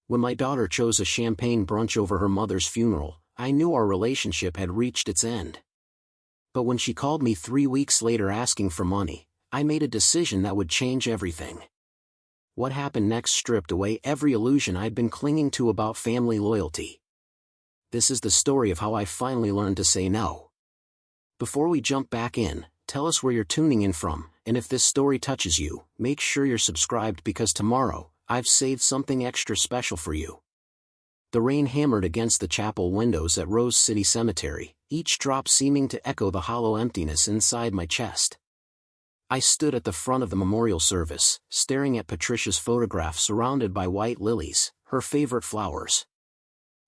When my daughter chose a champagne brunch over her mother's funeral, I knew our relationship had reached its end. But when she called me 3 weeks later asking for money, I made a decision that would change everything. What happened next stripped away every illusion I'd been clinging to about family loyalty. This is the story of how I finally learned to say no. Before we jump back in, tell us where you're tuning in from, and if this story touches you, make sure you're subscribed because tomorrow, I've saved something extra special for you. The rain hammered against the chapel windows at Rose City Cemetery, each drop seeming to echo the hollow emptiness inside my chest. I stood at the front of the memorial service, staring at Patricia's photograph surrounded by white lilies, her favorite flowers.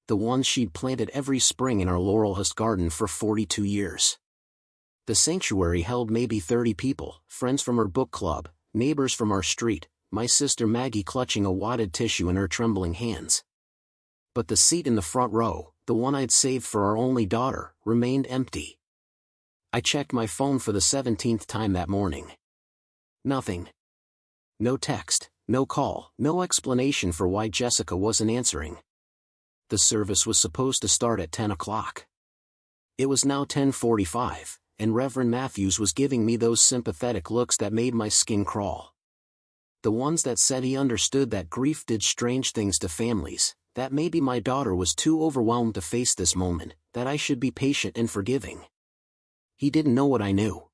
The ones she'd planted every spring in our Laurelhurst garden for 42 years. The sanctuary held maybe 30 people, friends from her book club, neighbors from our street, my sister Maggie clutching a wadded tissue in her trembling hands. But the seat in the front row, the one I'd saved for our only daughter, remained empty. I checked my phone for the 17th time that morning. Nothing. No text, no call, no explanation for why Jessica wasn't answering. The service was supposed to start at 10 o'clock. It was now 10:45, and Reverend Matthews was giving me those sympathetic looks that made my skin crawl. The ones that said he understood that grief did strange things to families, that maybe my daughter was too overwhelmed to face this moment, that I should be patient and forgiving. He didn't know what I knew.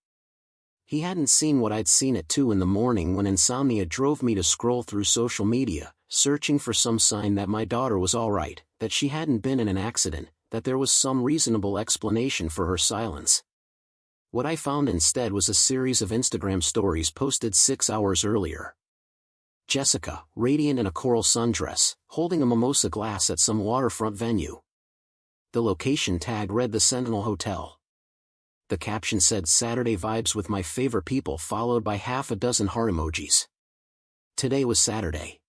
He hadn't seen what I'd seen at 2 in the morning when insomnia drove me to scroll through social media, searching for some sign that my daughter was all right, that she hadn't been in an accident, that there was some reasonable explanation for her silence. What I found instead was a series of Instagram stories posted 6 hours earlier. Jessica, radiant in a coral sundress, holding a mimosa glass at some waterfront venue. The location tag read the Sentinel Hotel. The caption said Saturday vibes with my favorite people followed by half a dozen heart emojis. Today was Saturday.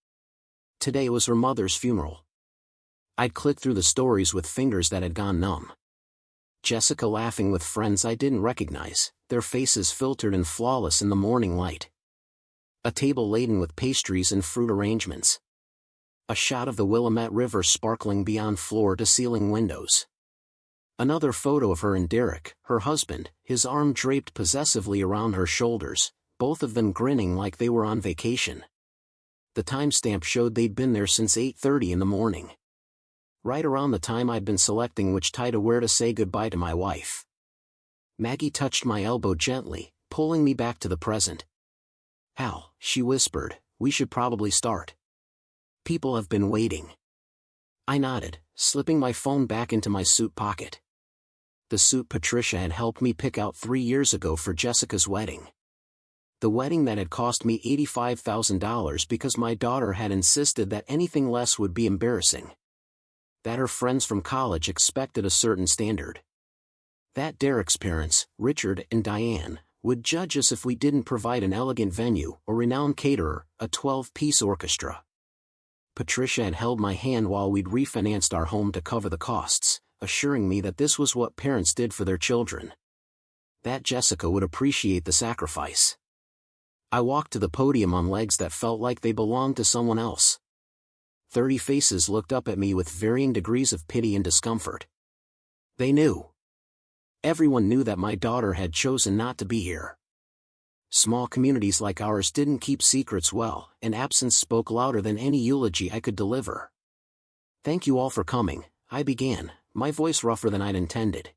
Today was her mother's funeral. I'd clicked through the stories with fingers that had gone numb. Jessica laughing with friends I didn't recognize, their faces filtered and flawless in the morning light. A table laden with pastries and fruit arrangements. A shot of the Willamette River sparkling beyond floor-to-ceiling windows. Another photo of her and Derek, her husband, his arm draped possessively around her shoulders, both of them grinning like they were on vacation. The timestamp showed they'd been there since 8:30 in the morning. Right around the time I'd been selecting which tie to wear to say goodbye to my wife. Maggie touched my elbow gently, pulling me back to the present. "Hal," she whispered, "we should probably start. People have been waiting." I nodded, slipping my phone back into my suit pocket. The suit Patricia had helped me pick out 3 years ago for Jessica's wedding. The wedding that had cost me $85,000 because my daughter had insisted that anything less would be embarrassing. That her friends from college expected a certain standard. That Derek's parents, Richard and Diane, would judge us if we didn't provide an elegant venue, a renowned caterer, a 12-piece orchestra. Patricia had held my hand while we'd refinanced our home to cover the costs, assuring me that this was what parents did for their children. That Jessica would appreciate the sacrifice. I walked to the podium on legs that felt like they belonged to someone else. 30 faces looked up at me with varying degrees of pity and discomfort. They knew. Everyone knew that my daughter had chosen not to be here. Small communities like ours didn't keep secrets well, and absence spoke louder than any eulogy I could deliver. "Thank you all for coming," I began, my voice rougher than I'd intended.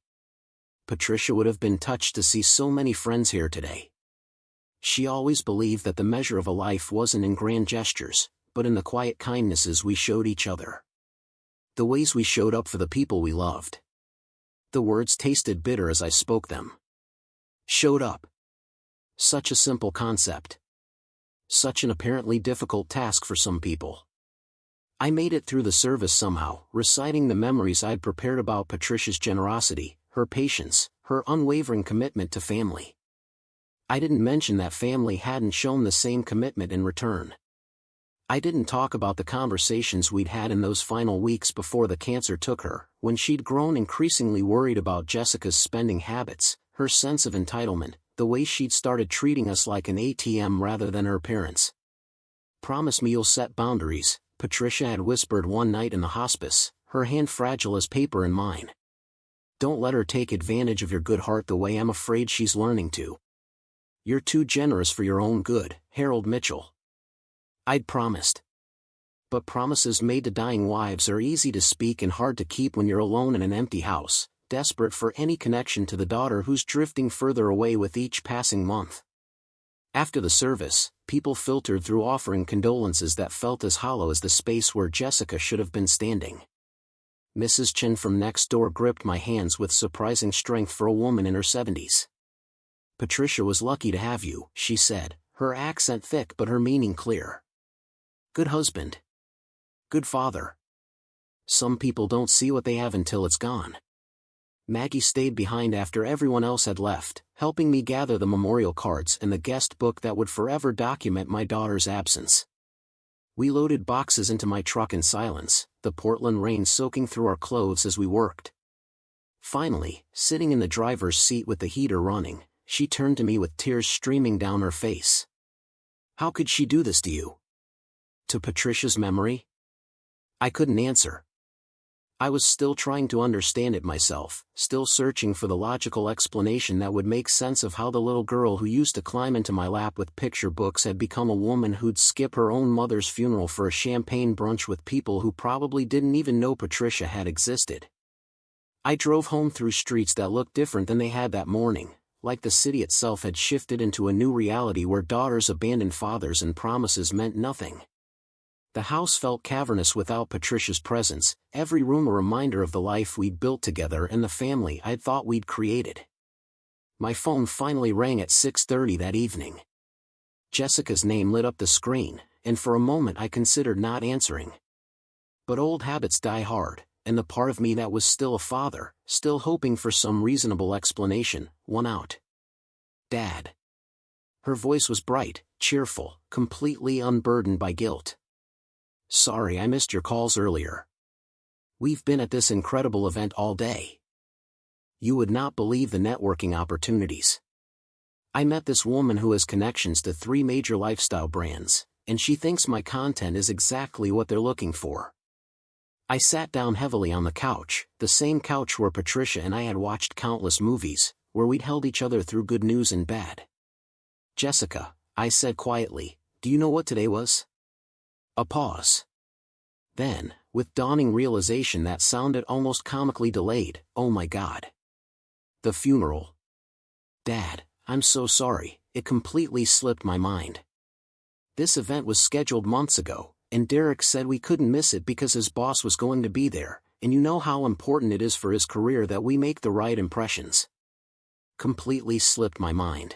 Patricia would have been touched to see so many friends here today. She always believed that the measure of a life wasn't in grand gestures, but in the quiet kindnesses we showed each other. The ways we showed up for the people we loved. The words tasted bitter as I spoke them. Showed up. Such a simple concept. Such an apparently difficult task for some people. I made it through the service somehow, reciting the memories I'd prepared about Patricia's generosity, her patience, her unwavering commitment to family. I didn't mention that family hadn't shown the same commitment in return. I didn't talk about the conversations we'd had in those final weeks before the cancer took her, when she'd grown increasingly worried about Jessica's spending habits, her sense of entitlement, the way she'd started treating us like an ATM rather than her parents. "Promise me you'll set boundaries," Patricia had whispered one night in the hospice, her hand fragile as paper in mine. Don't let her take advantage of your good heart the way I'm afraid she's learning to. You're too generous for your own good, Harold Mitchell. I'd promised. But promises made to dying wives are easy to speak and hard to keep when you're alone in an empty house, desperate for any connection to the daughter who's drifting further away with each passing month. After the service, people filtered through offering condolences that felt as hollow as the space where Jessica should have been standing. Mrs. Chen from next door gripped my hands with surprising strength for a woman in her 70s. Patricia was lucky to have you, she said, her accent thick but her meaning clear. Good husband. Good father. Some people don't see what they have until it's gone. Maggie stayed behind after everyone else had left, helping me gather the memorial cards and the guest book that would forever document my daughter's absence. We loaded boxes into my truck in silence, the Portland rain soaking through our clothes as we worked. Finally, sitting in the driver's seat with the heater running, she turned to me with tears streaming down her face. How could she do this to you? To Patricia's memory? I couldn't answer. I was still trying to understand it myself, still searching for the logical explanation that would make sense of how the little girl who used to climb into my lap with picture books had become a woman who'd skip her own mother's funeral for a champagne brunch with people who probably didn't even know Patricia had existed. I drove home through streets that looked different than they had that morning, like the city itself had shifted into a new reality where daughters abandoned fathers and promises meant nothing. The house felt cavernous without Patricia's presence, every room a reminder of the life we'd built together and the family I'd thought we'd created. My phone finally rang at 6:30 that evening. Jessica's name lit up the screen, and for a moment I considered not answering. But old habits die hard, and the part of me that was still a father, still hoping for some reasonable explanation, won out. Dad. Her voice was bright, cheerful, completely unburdened by guilt. Sorry I missed your calls earlier. We've been at this incredible event all day. You would not believe the networking opportunities. I met this woman who has connections to 3 major lifestyle brands, and she thinks my content is exactly what they're looking for. I sat down heavily on the couch, the same couch where Patricia and I had watched countless movies, where we'd held each other through good news and bad. Jessica, I said quietly, do you know what today was? A pause. Then, with dawning realization that sounded almost comically delayed, oh my God. The funeral. Dad, I'm so sorry, it completely slipped my mind. This event was scheduled months ago, and Derek said we couldn't miss it because his boss was going to be there, and you know how important it is for his career that we make the right impressions. Completely slipped my mind.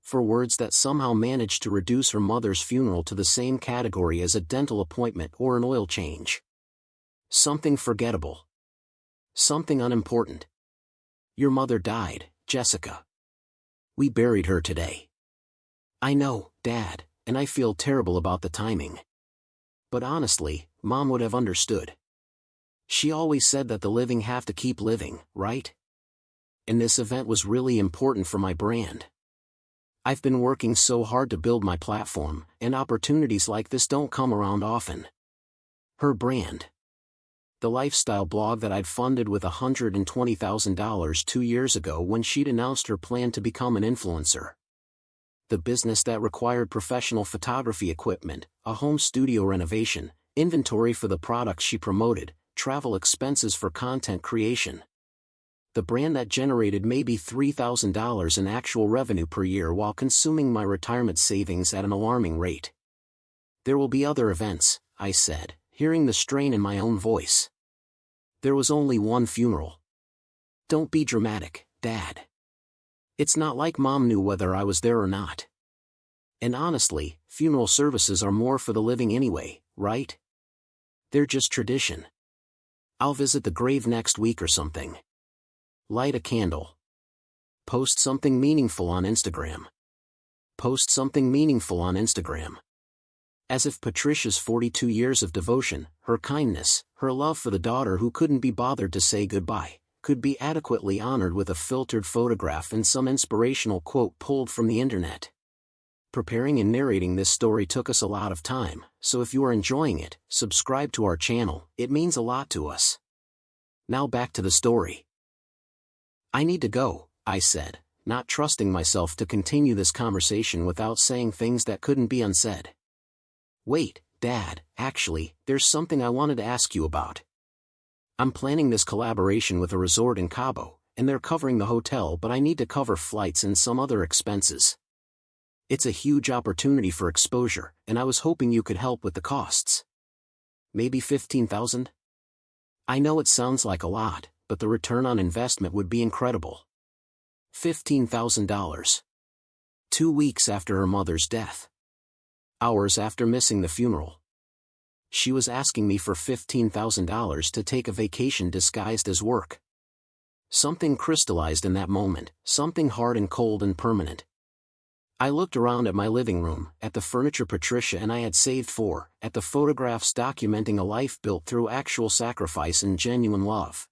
For words that somehow managed to reduce her mother's funeral to the same category as a dental appointment or an oil change. Something forgettable. Something unimportant. Your mother died, Jessica. We buried her today. I know, Dad, and I feel terrible about the timing. But honestly, Mom would have understood. She always said that the living have to keep living, right? And this event was really important for my brand. I've been working so hard to build my platform, and opportunities like this don't come around often. Her brand. The lifestyle blog that I'd funded with $120,000 2 years ago when she'd announced her plan to become an influencer. The business that required professional photography equipment, a home studio renovation, inventory for the products she promoted, travel expenses for content creation. The brand that generated maybe $3,000 in actual revenue per year while consuming my retirement savings at an alarming rate. There will be other events, I said, hearing the strain in my own voice. There was only one funeral. Don't be dramatic, Dad. It's not like Mom knew whether I was there or not. And honestly, funeral services are more for the living anyway, right? They're just tradition. I'll visit the grave next week or something. Light a candle. Post something meaningful on Instagram. Post something meaningful on Instagram. As if Patricia's 42 years of devotion, her kindness, her love for the daughter who couldn't be bothered to say goodbye, could be adequately honored with a filtered photograph and some inspirational quote pulled from the internet. Preparing and narrating this story took us a lot of time, so if you are enjoying it, subscribe to our channel, it means a lot to us. Now back to the story. I need to go, I said, not trusting myself to continue this conversation without saying things that couldn't be unsaid. Wait, Dad, actually, there's something I wanted to ask you about. I'm planning this collaboration with a resort in Cabo, and they're covering the hotel, but I need to cover flights and some other expenses. It's a huge opportunity for exposure, and I was hoping you could help with the costs. Maybe $15,000? I know it sounds like a lot, but the return on investment would be incredible. $15,000. 2 weeks after her mother's death. Hours after missing the funeral. She was asking me for $15,000 to take a vacation disguised as work. Something crystallized in that moment, something hard and cold and permanent. I looked around at my living room, at the furniture Patricia and I had saved for, at the photographs documenting a life built through actual sacrifice and genuine love.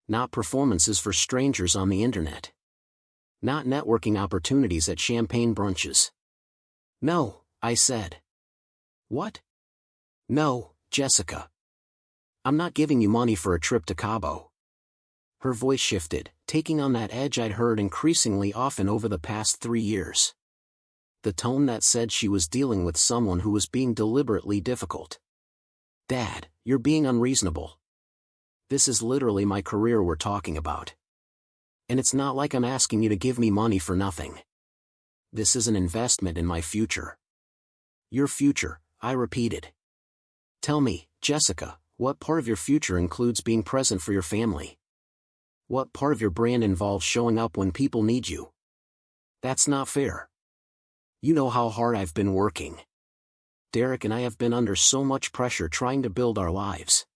Not performances for strangers on the internet. Not networking opportunities at champagne brunches. No, I said. What? No, Jessica. I'm not giving you money for a trip to Cabo. Her voice shifted, taking on that edge I'd heard increasingly often over the past 3 years. The tone that said she was dealing with someone who was being deliberately difficult. Dad, you're being unreasonable. This is literally my career we're talking about. And it's not like I'm asking you to give me money for nothing. This is an investment in my future. Your future, I repeated. Tell me, Jessica, what part of your future includes being present for your family? What part of your brand involves showing up when people need you? That's not fair. You know how hard I've been working. Derek and I have been under so much pressure trying to build our lives.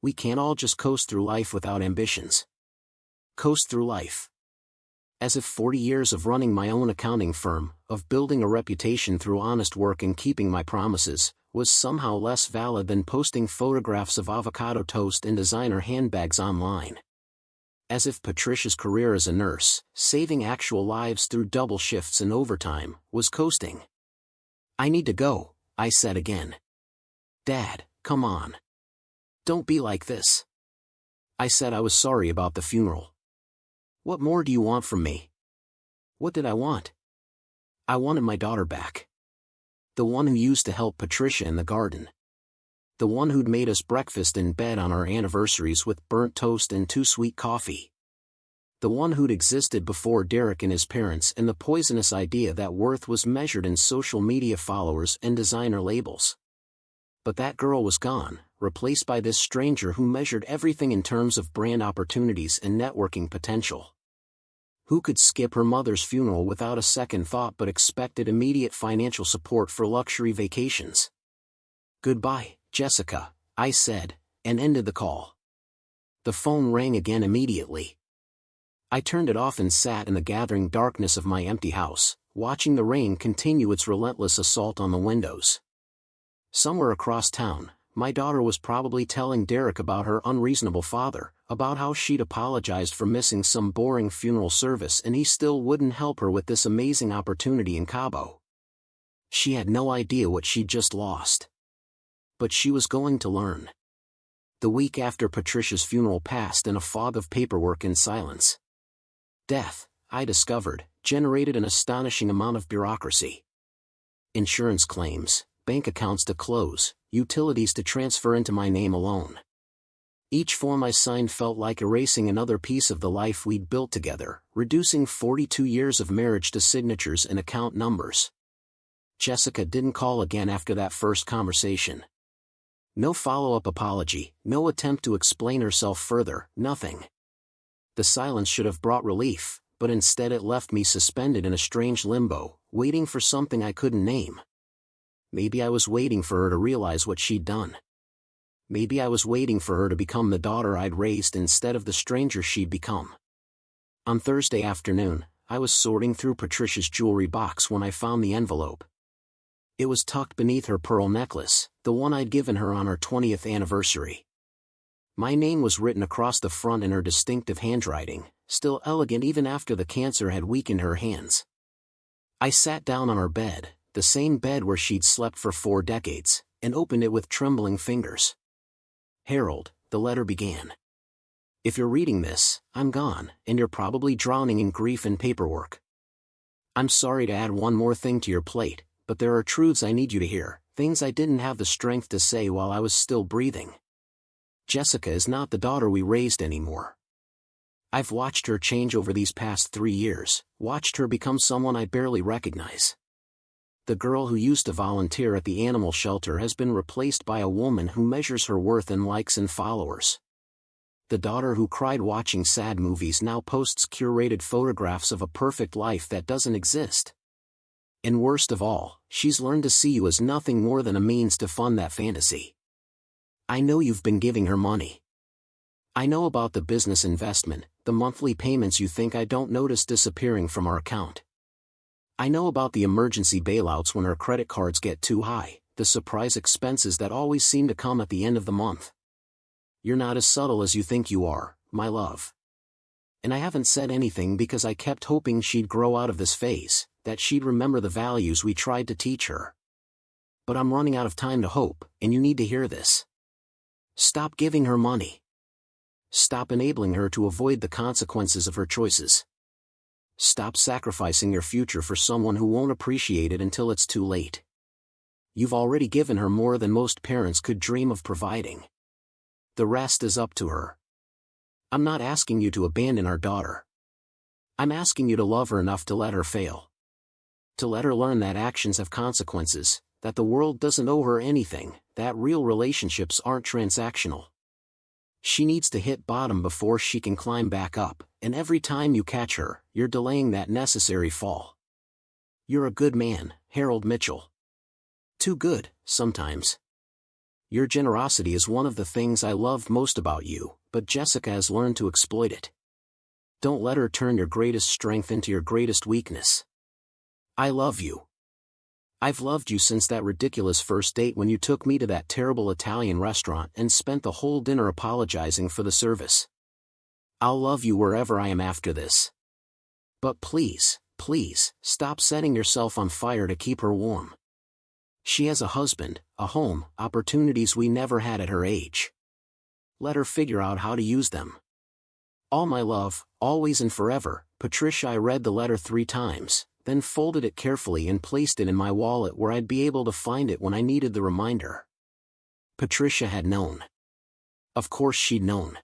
We can't all just coast through life without ambitions. Coast through life. As if 40 years of running my own accounting firm, of building a reputation through honest work and keeping my promises, was somehow less valid than posting photographs of avocado toast and designer handbags online. As if Patricia's career as a nurse, saving actual lives through double shifts and overtime, was coasting. I need to go, I said again. Dad, come on. Don't be like this. I said I was sorry about the funeral. What more do you want from me? What did I want? I wanted my daughter back. The one who used to help Patricia in the garden. The one who'd made us breakfast in bed on our anniversaries with burnt toast and too sweet coffee. The one who'd existed before Derek and his parents and the poisonous idea that worth was measured in social media followers and designer labels. But that girl was gone, replaced by this stranger who measured everything in terms of brand opportunities and networking potential. Who could skip her mother's funeral without a second thought but expected immediate financial support for luxury vacations? Goodbye, Jessica, I said, and ended the call. The phone rang again immediately. I turned it off and sat in the gathering darkness of my empty house, watching the rain continue its relentless assault on the windows. Somewhere across town, my daughter was probably telling Derek about her unreasonable father, about how she'd apologized for missing some boring funeral service and he still wouldn't help her with this amazing opportunity in Cabo. She had no idea what she'd just lost. But she was going to learn. The week after Patricia's funeral passed in a fog of paperwork and silence. Death, I discovered, generated an astonishing amount of bureaucracy. Insurance claims, bank accounts to close, utilities to transfer into my name alone. Each form I signed felt like erasing another piece of the life we'd built together, reducing 42 years of marriage to signatures and account numbers. Jessica didn't call again after that first conversation. No follow-up apology, no attempt to explain herself further, nothing. The silence should have brought relief, but instead it left me suspended in a strange limbo, waiting for something I couldn't name. Maybe I was waiting for her to realize what she'd done. Maybe I was waiting for her to become the daughter I'd raised instead of the stranger she'd become. On Thursday afternoon, I was sorting through Patricia's jewelry box when I found the envelope. It was tucked beneath her pearl necklace, the one I'd given her on her 20th anniversary. My name was written across the front in her distinctive handwriting, still elegant even after the cancer had weakened her hands. I sat down on our bed, the same bed where she'd slept for 4 decades, and opened it with trembling fingers. Harold, the letter began. If you're reading this, I'm gone, and you're probably drowning in grief and paperwork. I'm sorry to add one more thing to your plate, but there are truths I need you to hear, things I didn't have the strength to say while I was still breathing. Jessica is not the daughter we raised anymore. I've watched her change over these past 3 years, watched her become someone I barely recognize. The girl who used to volunteer at the animal shelter has been replaced by a woman who measures her worth in likes and followers. The daughter who cried watching sad movies now posts curated photographs of a perfect life that doesn't exist. And worst of all, she's learned to see you as nothing more than a means to fund that fantasy. I know you've been giving her money. I know about the business investment, the monthly payments you think I don't notice disappearing from our account. I know about the emergency bailouts when her credit cards get too high, the surprise expenses that always seem to come at the end of the month. You're not as subtle as you think you are, my love. And I haven't said anything because I kept hoping she'd grow out of this phase, that she'd remember the values we tried to teach her. But I'm running out of time to hope, and you need to hear this. Stop giving her money. Stop enabling her to avoid the consequences of her choices. Stop sacrificing your future for someone who won't appreciate it until it's too late. You've already given her more than most parents could dream of providing. The rest is up to her. I'm not asking you to abandon our daughter. I'm asking you to love her enough to let her fail. To let her learn that actions have consequences, that the world doesn't owe her anything, that real relationships aren't transactional. She needs to hit bottom before she can climb back up, and every time you catch her, you're delaying that necessary fall. You're a good man, Harold Mitchell. Too good, sometimes. Your generosity is one of the things I love most about you, but Jessica has learned to exploit it. Don't let her turn your greatest strength into your greatest weakness. I love you. I've loved you since that ridiculous first date when you took me to that terrible Italian restaurant and spent the whole dinner apologizing for the service. I'll love you wherever I am after this. But please, please, stop setting yourself on fire to keep her warm. She has a husband, a home, opportunities we never had at her age. Let her figure out how to use them. All my love, always and forever, Patricia. I read the letter 3 times. Then folded it carefully and placed it in my wallet where I'd be able to find it when I needed the reminder. Patricia had known. Of course she'd known.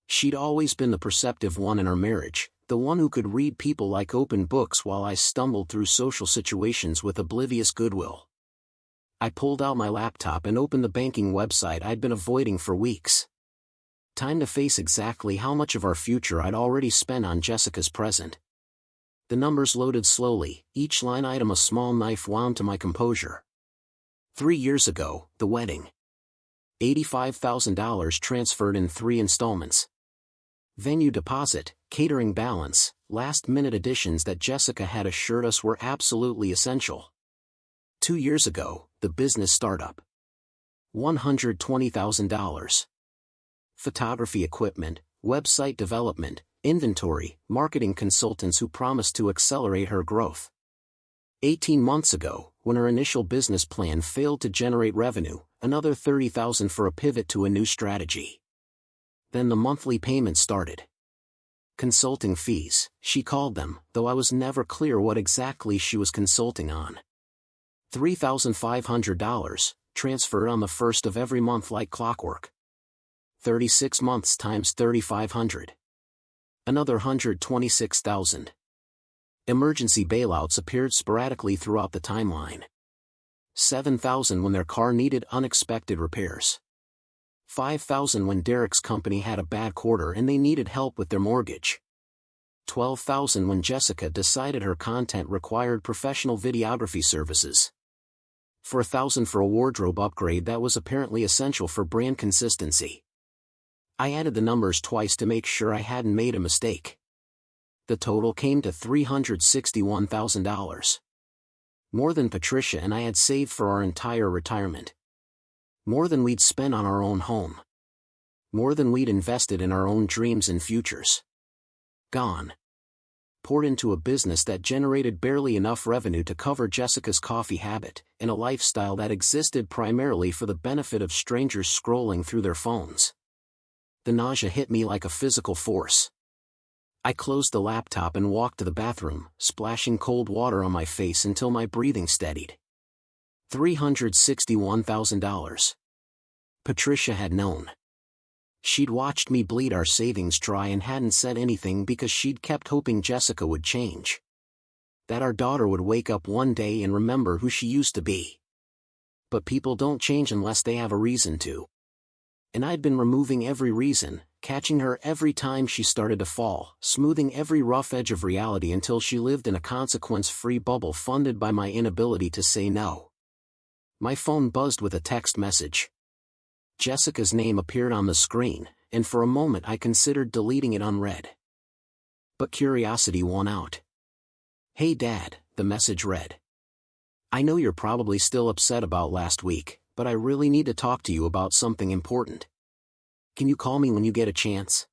She'd always been the perceptive one in our marriage, the one who could read people like open books while I stumbled through social situations with oblivious goodwill. I pulled out my laptop and opened the banking website I'd been avoiding for weeks. Time to face exactly how much of our future I'd already spent on Jessica's present. The numbers loaded slowly, each line item a small knife wound to my composure. 3 years ago, the wedding. $85,000 transferred in 3 installments. Venue deposit, catering balance, last-minute additions that Jessica had assured us were absolutely essential. 2 years ago, the business startup. $120,000. Photography equipment, website development, inventory, marketing consultants who promised to accelerate her growth. 18 months ago, when her initial business plan failed to generate revenue, another $30,000 for a pivot to a new strategy. Then the monthly payments started. Consulting fees, she called them, though I was never clear what exactly she was consulting on. $3,500, transferred on the first of every month like clockwork. 36 months times $3,500. Another $126,000. Emergency bailouts appeared sporadically throughout the timeline. $7,000 when their car needed unexpected repairs. $5,000 when Derek's company had a bad quarter and they needed help with their mortgage. $12,000 when Jessica decided her content required professional videography services. $4,000 for a wardrobe upgrade that was apparently essential for brand consistency. I added the numbers twice to make sure I hadn't made a mistake. The total came to $361,000. More than Patricia and I had saved for our entire retirement. More than we'd spent on our own home. More than we'd invested in our own dreams and futures. Gone. poured into a business that generated barely enough revenue to cover Jessica's coffee habit, and a lifestyle that existed primarily for the benefit of strangers scrolling through their phones. The nausea hit me like a physical force. I closed the laptop and walked to the bathroom, splashing cold water on my face until my breathing steadied. $361,000. Patricia had known. She'd watched me bleed our savings dry and hadn't said anything because she'd kept hoping Jessica would change. That our daughter would wake up one day and remember who she used to be. But people don't change unless they have a reason to. And I'd been removing every reason, catching her every time she started to fall, smoothing every rough edge of reality until she lived in a consequence-free bubble funded by my inability to say no. My phone buzzed with a text message. Jessica's name appeared on the screen, and for a moment I considered deleting it unread. But curiosity won out. "Hey Dad," the message read. "I know you're probably still upset about last week, but I really need to talk to you about something important. Can you call me when you get a chance?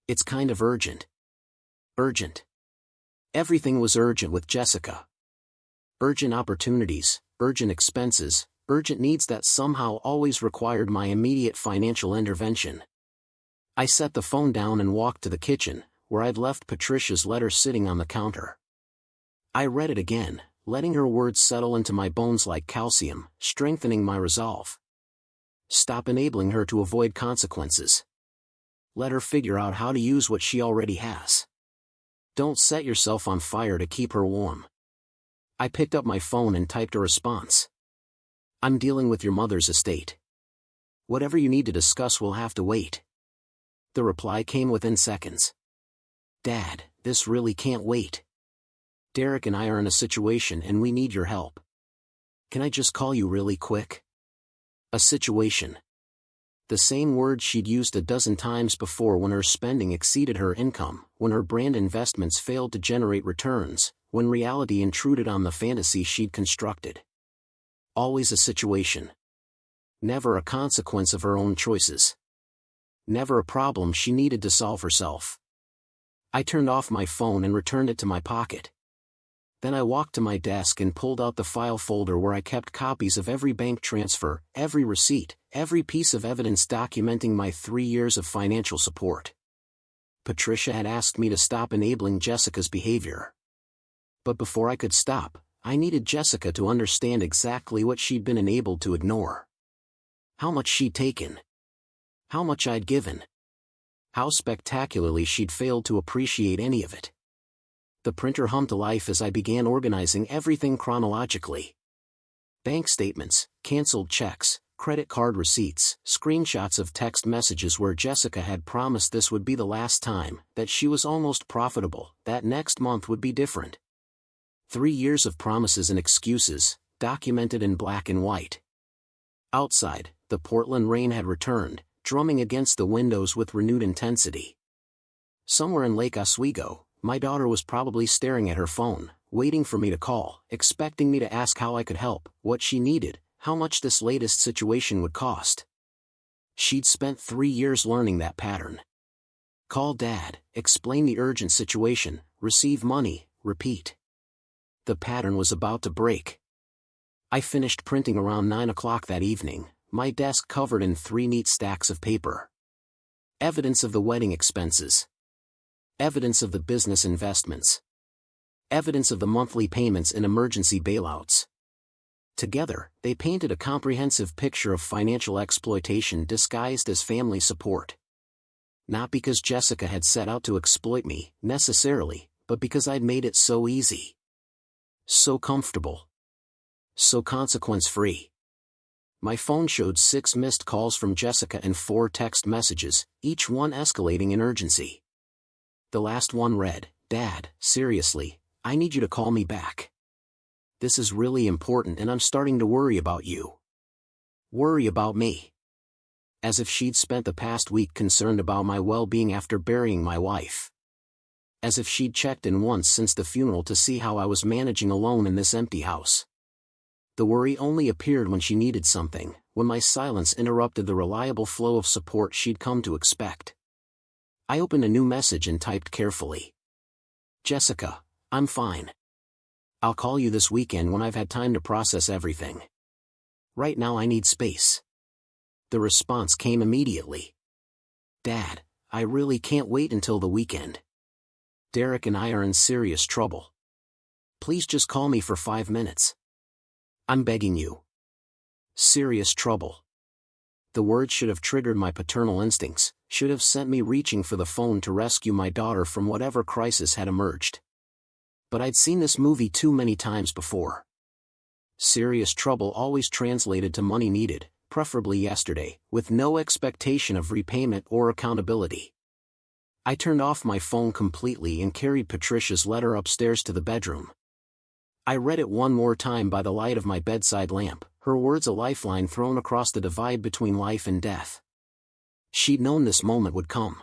It's kind of urgent." Urgent. Everything was urgent with Jessica. Urgent opportunities, urgent expenses, urgent needs that somehow always required my immediate financial intervention. I set the phone down and walked to the kitchen, where I'd left Patricia's letter sitting on the counter. I read it again, letting her words settle into my bones like calcium, strengthening my resolve. Stop enabling her to avoid consequences. Let her figure out how to use what she already has. Don't set yourself on fire to keep her warm. I picked up my phone and typed a response. "I'm dealing with your mother's estate. Whatever you need to discuss will have to wait." The reply came within seconds. "Dad, this really can't wait. Derek and I are in a situation and we need your help. Can I just call you really quick?" A situation. The same word she'd used a dozen times before when her spending exceeded her income, when her brand investments failed to generate returns, when reality intruded on the fantasy she'd constructed. Always a situation. Never a consequence of her own choices. Never a problem she needed to solve herself. I turned off my phone and returned it to my pocket. Then I walked to my desk and pulled out the file folder where I kept copies of every bank transfer, every receipt, every piece of evidence documenting my 3 years of financial support. Patricia had asked me to stop enabling Jessica's behavior. But before I could stop, I needed Jessica to understand exactly what she'd been enabled to ignore. How much she'd taken. How much I'd given. How spectacularly she'd failed to appreciate any of it. The printer hummed to life as I began organizing everything chronologically. Bank statements, canceled checks, credit card receipts, screenshots of text messages where Jessica had promised this would be the last time, that she was almost profitable, that next month would be different. 3 years of promises and excuses, documented in black and white. Outside, the Portland rain had returned, drumming against the windows with renewed intensity. Somewhere in Lake Oswego, my daughter was probably staring at her phone, waiting for me to call, expecting me to ask how I could help, what she needed, how much this latest situation would cost. She'd spent 3 years learning that pattern. Call Dad, explain the urgent situation, receive money, repeat. The pattern was about to break. I finished printing around 9 o'clock that evening, my desk covered in 3 neat stacks of paper. Evidence of the wedding expenses. Evidence of the business investments. Evidence of the monthly payments and emergency bailouts. Together, they painted a comprehensive picture of financial exploitation disguised as family support. Not because Jessica had set out to exploit me, necessarily, but because I'd made it so easy. So comfortable. So consequence-free. My phone showed 6 missed calls from Jessica and 4 text messages, each one escalating in urgency. The last one read, "Dad, seriously, I need you to call me back. This is really important and I'm starting to worry about you." Worry about me. As if she'd spent the past week concerned about my well-being after burying my wife. As if she'd checked in once since the funeral to see how I was managing alone in this empty house. The worry only appeared when she needed something, when my silence interrupted the reliable flow of support she'd come to expect. I opened a new message and typed carefully. Jessica, I'm fine. I'll call you this weekend when I've had time to process everything. Right now I need space. The response came immediately. Dad, I really can't wait until the weekend. Derek and I are in serious trouble. Please just call me for 5 minutes. I'm begging you. Serious trouble. The words should have triggered my paternal instincts, should have sent me reaching for the phone to rescue my daughter from whatever crisis had emerged. But I'd seen this movie too many times before. Serious trouble always translated to money needed, preferably yesterday, with no expectation of repayment or accountability. I turned off my phone completely and carried Patricia's letter upstairs to the bedroom. I read it one more time by the light of my bedside lamp, her words a lifeline thrown across the divide between life and death. She'd known this moment would come.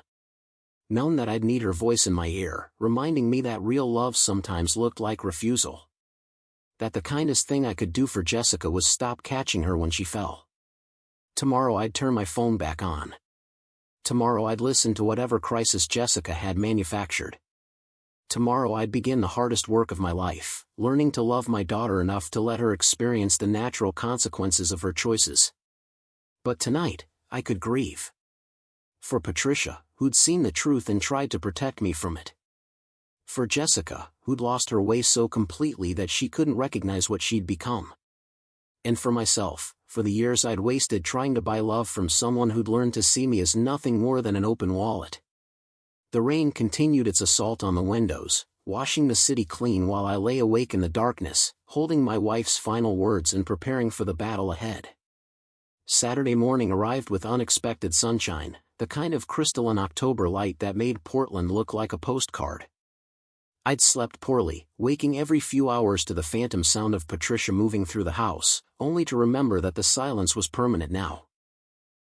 Known that I'd need her voice in my ear, reminding me that real love sometimes looked like refusal. That the kindest thing I could do for Jessica was stop catching her when she fell. Tomorrow I'd turn my phone back on. Tomorrow I'd listen to whatever crisis Jessica had manufactured. Tomorrow I'd begin the hardest work of my life, learning to love my daughter enough to let her experience the natural consequences of her choices. But tonight, I could grieve. For Patricia, who'd seen the truth and tried to protect me from it. For Jessica, who'd lost her way so completely that she couldn't recognize what she'd become. And for myself, for the years I'd wasted trying to buy love from someone who'd learned to see me as nothing more than an open wallet. The rain continued its assault on the windows, washing the city clean while I lay awake in the darkness, holding my wife's final words and preparing for the battle ahead. Saturday morning arrived with unexpected sunshine, the kind of crystalline October light that made Portland look like a postcard. I'd slept poorly, waking every few hours to the phantom sound of Patricia moving through the house, only to remember that the silence was permanent now.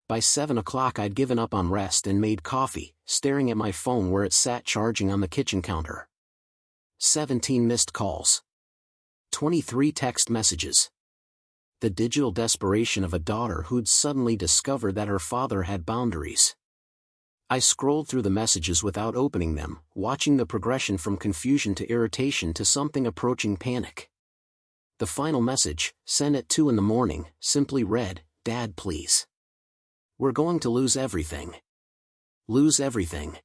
By 7 o'clock I'd given up on rest and made coffee, staring at my phone where it sat charging on the kitchen counter. 17 missed calls. 23 text messages. The digital desperation of a daughter who'd suddenly discovered that her father had boundaries. I scrolled through the messages without opening them, watching the progression from confusion to irritation to something approaching panic. The final message, sent at 2 in the morning, simply read, "Dad, please. We're going to lose everything. Lose everything."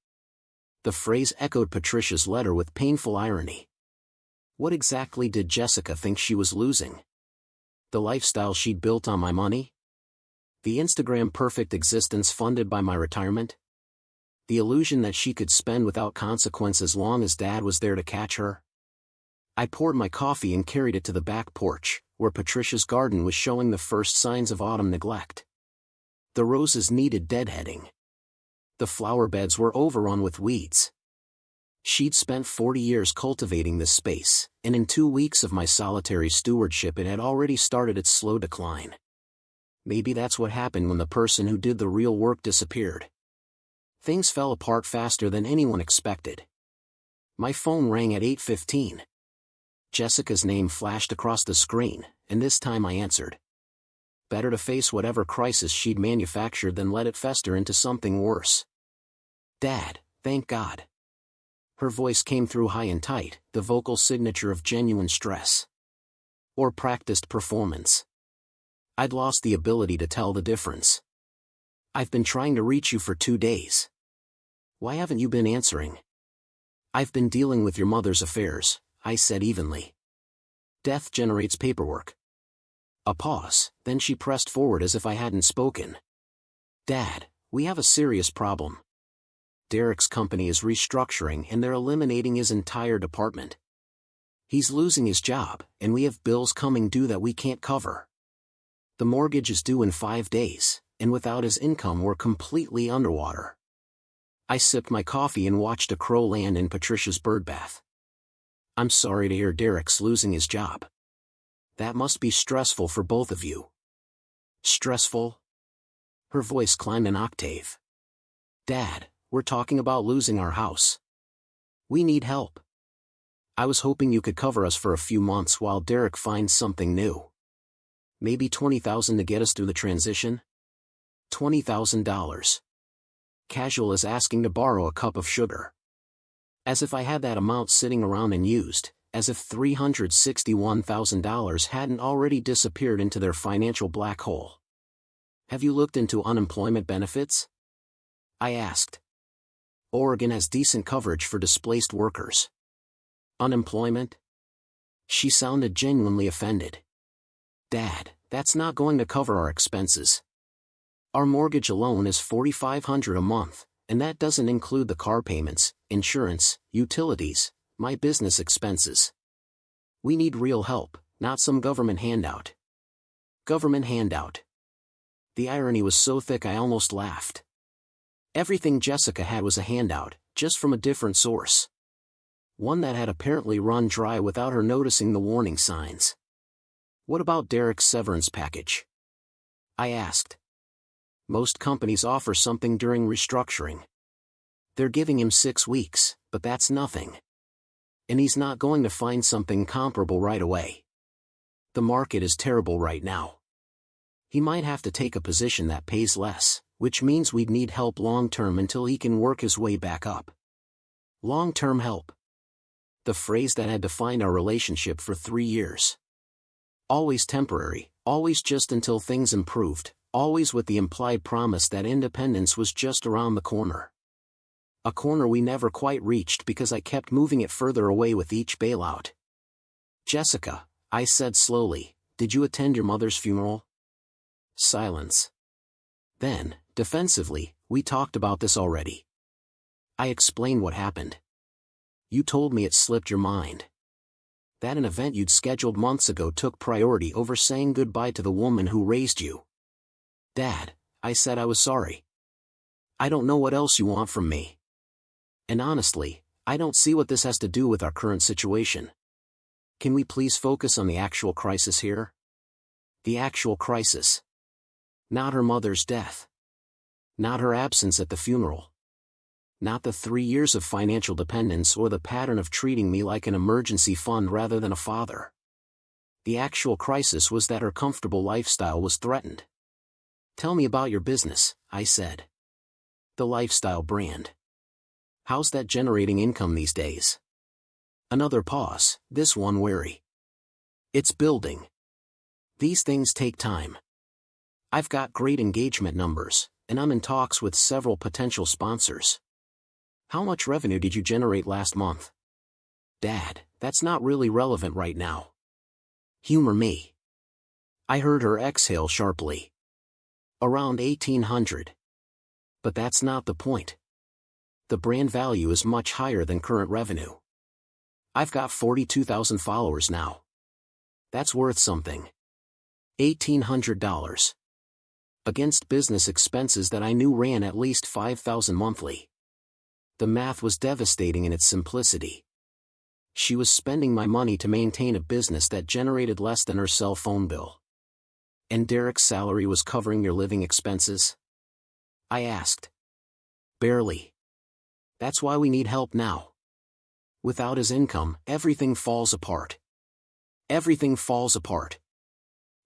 The phrase echoed Patricia's letter with painful irony. What exactly did Jessica think she was losing? The lifestyle she'd built on my money? The Instagram-perfect existence funded by my retirement? The illusion that she could spend without consequence as long as Dad was there to catch her? I poured my coffee and carried it to the back porch, where Patricia's garden was showing the first signs of autumn neglect. The roses needed deadheading. The flower beds were overrun with weeds. She'd spent 40 years cultivating this space, and in 2 weeks of my solitary stewardship it had already started its slow decline. Maybe that's what happened when the person who did the real work disappeared. Things fell apart faster than anyone expected. My phone rang at 8:15. Jessica's name flashed across the screen, and this time I answered. Better to face whatever crisis she'd manufactured than let it fester into something worse. "Dad, thank God." Her voice came through high and tight, the vocal signature of genuine stress. Or practiced performance. I'd lost the ability to tell the difference. "I've been trying to reach you for 2 days. Why haven't you been answering?" "I've been dealing with your mother's affairs," I said evenly. "Death generates paperwork." A pause, then she pressed forward as if I hadn't spoken. "Dad, we have a serious problem. Derek's company is restructuring and they're eliminating his entire department. He's losing his job, and we have bills coming due that we can't cover. The mortgage is due in 5 days, and without his income we're completely underwater." I sipped my coffee and watched a crow land in Patricia's birdbath. "I'm sorry to hear Derek's losing his job. That must be stressful for both of you." "Stressful?" Her voice climbed an octave. "Dad, we're talking about losing our house. We need help. I was hoping you could cover us for a few months while Derek finds something new. Maybe $20,000 to get us through the transition? $20,000. Casual as asking to borrow a cup of sugar." As if I had that amount sitting around unused, as if $361,000 hadn't already disappeared into their financial black hole. Have you looked into unemployment benefits? I asked. Oregon has decent coverage for displaced workers. Unemployment? She sounded genuinely offended. Dad, that's not going to cover our expenses. Our mortgage alone is $4,500 a month, and that doesn't include the car payments, insurance, utilities, my business expenses. We need real help, not some government handout. Government handout. The irony was so thick I almost laughed. Everything Jessica had was a handout, just from a different source. One that had apparently run dry without her noticing the warning signs. What about Derek's severance package? I asked. Most companies offer something during restructuring. They're giving him 6 weeks, but that's nothing. And he's not going to find something comparable right away. The market is terrible right now. He might have to take a position that pays less, which means we'd need help long-term until he can work his way back up. Long-term help. The phrase that had defined our relationship for 3 years. Always temporary, always just until things improved, always with the implied promise that independence was just around the corner. A corner we never quite reached because I kept moving it further away with each bailout. Jessica, I said slowly, did you attend your mother's funeral? Silence. Then, defensively, we talked about this already. I explained what happened. You told me it slipped your mind. That an event you'd scheduled months ago took priority over saying goodbye to the woman who raised you. Dad, I said I was sorry. I don't know what else you want from me. And honestly, I don't see what this has to do with our current situation. Can we please focus on the actual crisis here? The actual crisis. Not her mother's death. Not her absence at the funeral. Not the 3 years of financial dependence or the pattern of treating me like an emergency fund rather than a father. The actual crisis was that her comfortable lifestyle was threatened. Tell me about your business, I said. The lifestyle brand. How's that generating income these days? Another pause, this one wary. It's building. These things take time. I've got great engagement numbers, and I'm in talks with several potential sponsors. How much revenue did you generate last month? Dad, that's not really relevant right now. Humor me. I heard her exhale sharply. Around 1,800. But that's not the point. The brand value is much higher than current revenue. I've got 42,000 followers now. That's worth something. $1,800. Against business expenses that I knew ran at least $5,000 monthly. The math was devastating in its simplicity. She was spending my money to maintain a business that generated less than her cell phone bill. And Derek's salary was covering your living expenses? I asked. Barely. That's why we need help now. Without his income, everything falls apart. Everything falls apart.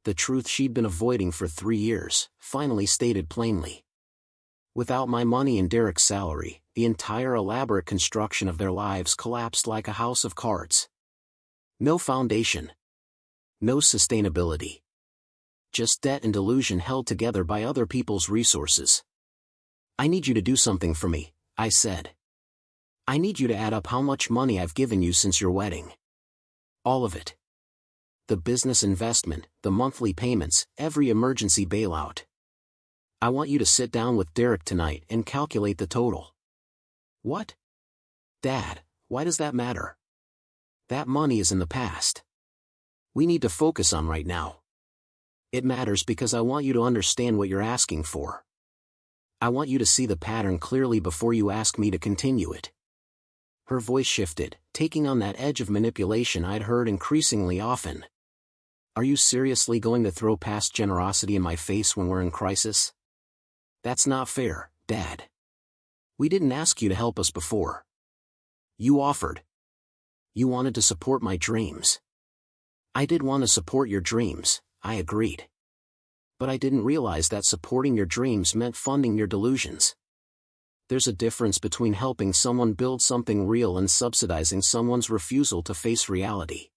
The truth she'd been avoiding for 3 years, finally stated plainly. Without my money and Derek's salary, the entire elaborate construction of their lives collapsed like a house of cards. No foundation. No sustainability. Just debt and delusion held together by other people's resources. I need you to do something for me, I said. I need you to add up how much money I've given you since your wedding. All of it. The business investment, the monthly payments, every emergency bailout. I want you to sit down with Derek tonight and calculate the total. What? Dad, why does that matter? That money is in the past. We need to focus on right now. It matters because I want you to understand what you're asking for. I want you to see the pattern clearly before you ask me to continue it. Her voice shifted, taking on that edge of manipulation I'd heard increasingly often. Are you seriously going to throw past generosity in my face when we're in crisis? That's not fair, Dad. We didn't ask you to help us before. You offered. You wanted to support my dreams. I did want to support your dreams, I agreed. But I didn't realize that supporting your dreams meant funding your delusions. There's a difference between helping someone build something real and subsidizing someone's refusal to face reality.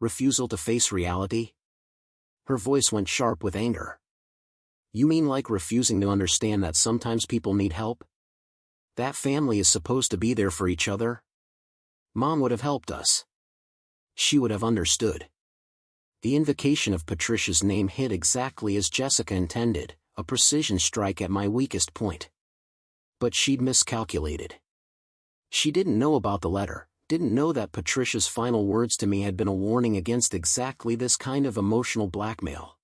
Refusal to face reality? Her voice went sharp with anger. You mean like refusing to understand that sometimes people need help? That family is supposed to be there for each other? Mom would have helped us. She would have understood. The invocation of Patricia's name hit exactly as Jessica intended, a precision strike at my weakest point. But she'd miscalculated. She didn't know about the letter, didn't know that Patricia's final words to me had been a warning against exactly this kind of emotional blackmail.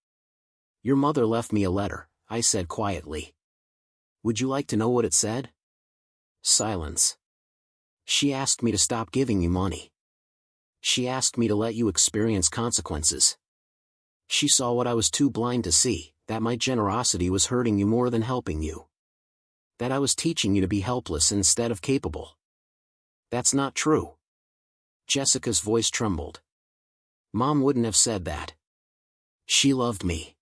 Your mother left me a letter, I said quietly. Would you like to know what it said? Silence. She asked me to stop giving you money. She asked me to let you experience consequences. She saw what I was too blind to see, that my generosity was hurting you more than helping you. That I was teaching you to be helpless instead of capable. That's not true. Jessica's voice trembled. Mom wouldn't have said that. She loved me.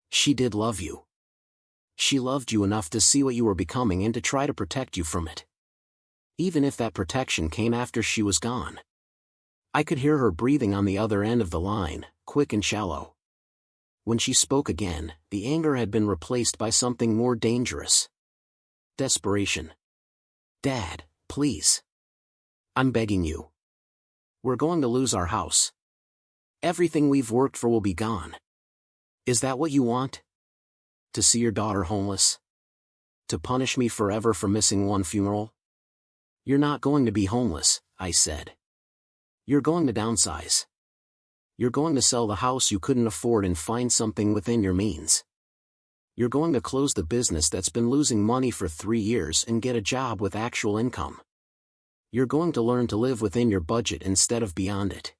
She did love you. She loved you enough to see what you were becoming and to try to protect you from it. Even if that protection came after she was gone. I could hear her breathing on the other end of the line, quick and shallow. When she spoke again, the anger had been replaced by something more dangerous. Desperation. Dad, please. I'm begging you. We're going to lose our house. Everything we've worked for will be gone. Is that what you want? To see your daughter homeless? To punish me forever for missing one funeral? You're not going to be homeless, I said. You're going to downsize. You're going to sell the house you couldn't afford and find something within your means. You're going to close the business that's been losing money for 3 years and get a job with actual income. You're going to learn to live within your budget instead of beyond it.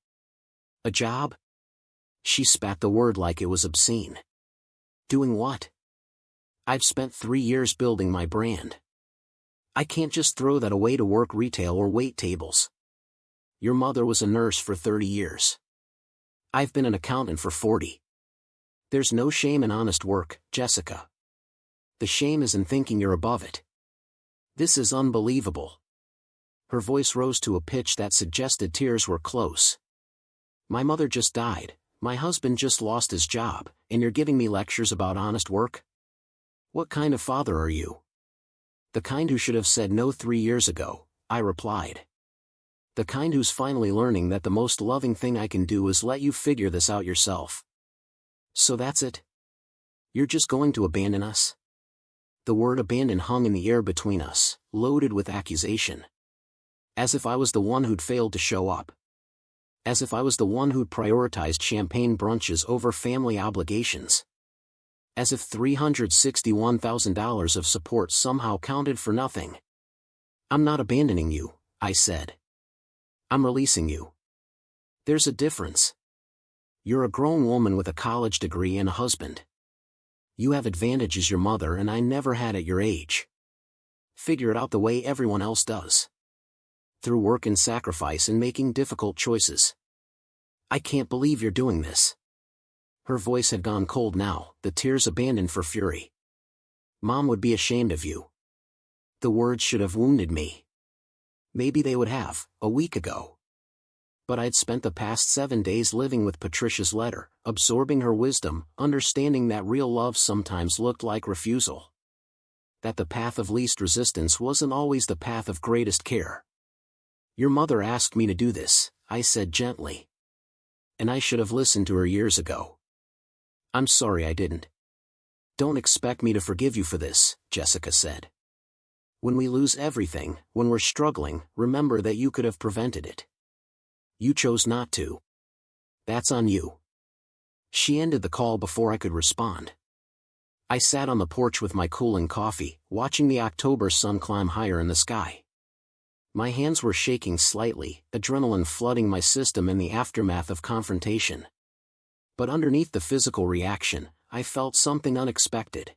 A job? She spat the word like it was obscene. Doing what? I've spent 3 years building my brand. I can't just throw that away to work retail or wait tables. Your mother was a nurse for 30 years. I've been an accountant for 40. There's no shame in honest work, Jessica. The shame is in thinking you're above it. This is unbelievable. Her voice rose to a pitch that suggested tears were close. My mother just died, my husband just lost his job, and you're giving me lectures about honest work? What kind of father are you? The kind who should have said no 3 years ago, I replied. The kind who's finally learning that the most loving thing I can do is let you figure this out yourself. So that's it? You're just going to abandon us? The word abandon hung in the air between us, loaded with accusation. As if I was the one who'd failed to show up. As if I was the one who'd prioritized champagne brunches over family obligations. As if $361,000 of support somehow counted for nothing. I'm not abandoning you, I said. I'm releasing you. There's a difference. You're a grown woman with a college degree and a husband. You have advantages your mother and I never had at your age. Figure it out the way everyone else does. Through work and sacrifice and making difficult choices. I can't believe you're doing this. Her voice had gone cold now, the tears abandoned for fury. Mom would be ashamed of you. The words should have wounded me. Maybe they would have, a week ago. But I'd spent the past 7 days living with Patricia's letter, absorbing her wisdom, understanding that real love sometimes looked like refusal. That the path of least resistance wasn't always the path of greatest care. Your mother asked me to do this, I said gently. And I should have listened to her years ago. I'm sorry I didn't. Don't expect me to forgive you for this, Jessica said. When we lose everything, when we're struggling, remember that you could have prevented it. You chose not to. That's on you. She ended the call before I could respond. I sat on the porch with my cooling coffee, watching the October sun climb higher in the sky. My hands were shaking slightly, adrenaline flooding my system in the aftermath of confrontation. But underneath the physical reaction, I felt something unexpected.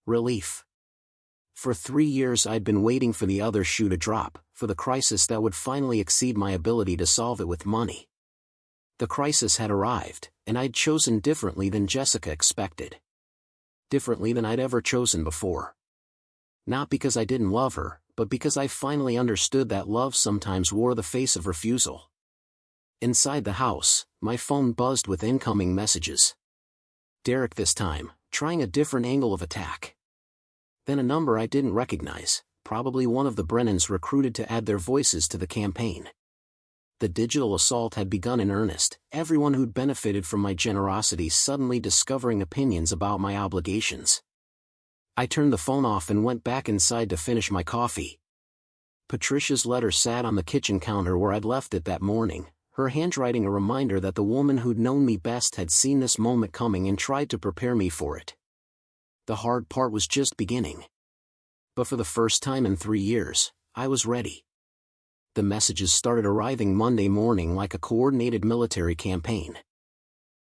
Relief. For 3 years I'd been waiting for the other shoe to drop, for the crisis that would finally exceed my ability to solve it with money. The crisis had arrived, and I'd chosen differently than Jessica expected. Differently than I'd ever chosen before. Not because I didn't love her, but because I finally understood that love sometimes wore the face of refusal. Inside the house, my phone buzzed with incoming messages. Derek this time, trying a different angle of attack. Then a number I didn't recognize, probably one of the Brennans recruited to add their voices to the campaign. The digital assault had begun in earnest, everyone who'd benefited from my generosity suddenly discovering opinions about my obligations. I turned the phone off and went back inside to finish my coffee. Patricia's letter sat on the kitchen counter where I'd left it that morning, her handwriting a reminder that the woman who'd known me best had seen this moment coming and tried to prepare me for it. The hard part was just beginning. But for the first time in 3 years, I was ready. The messages started arriving Monday morning like a coordinated military campaign.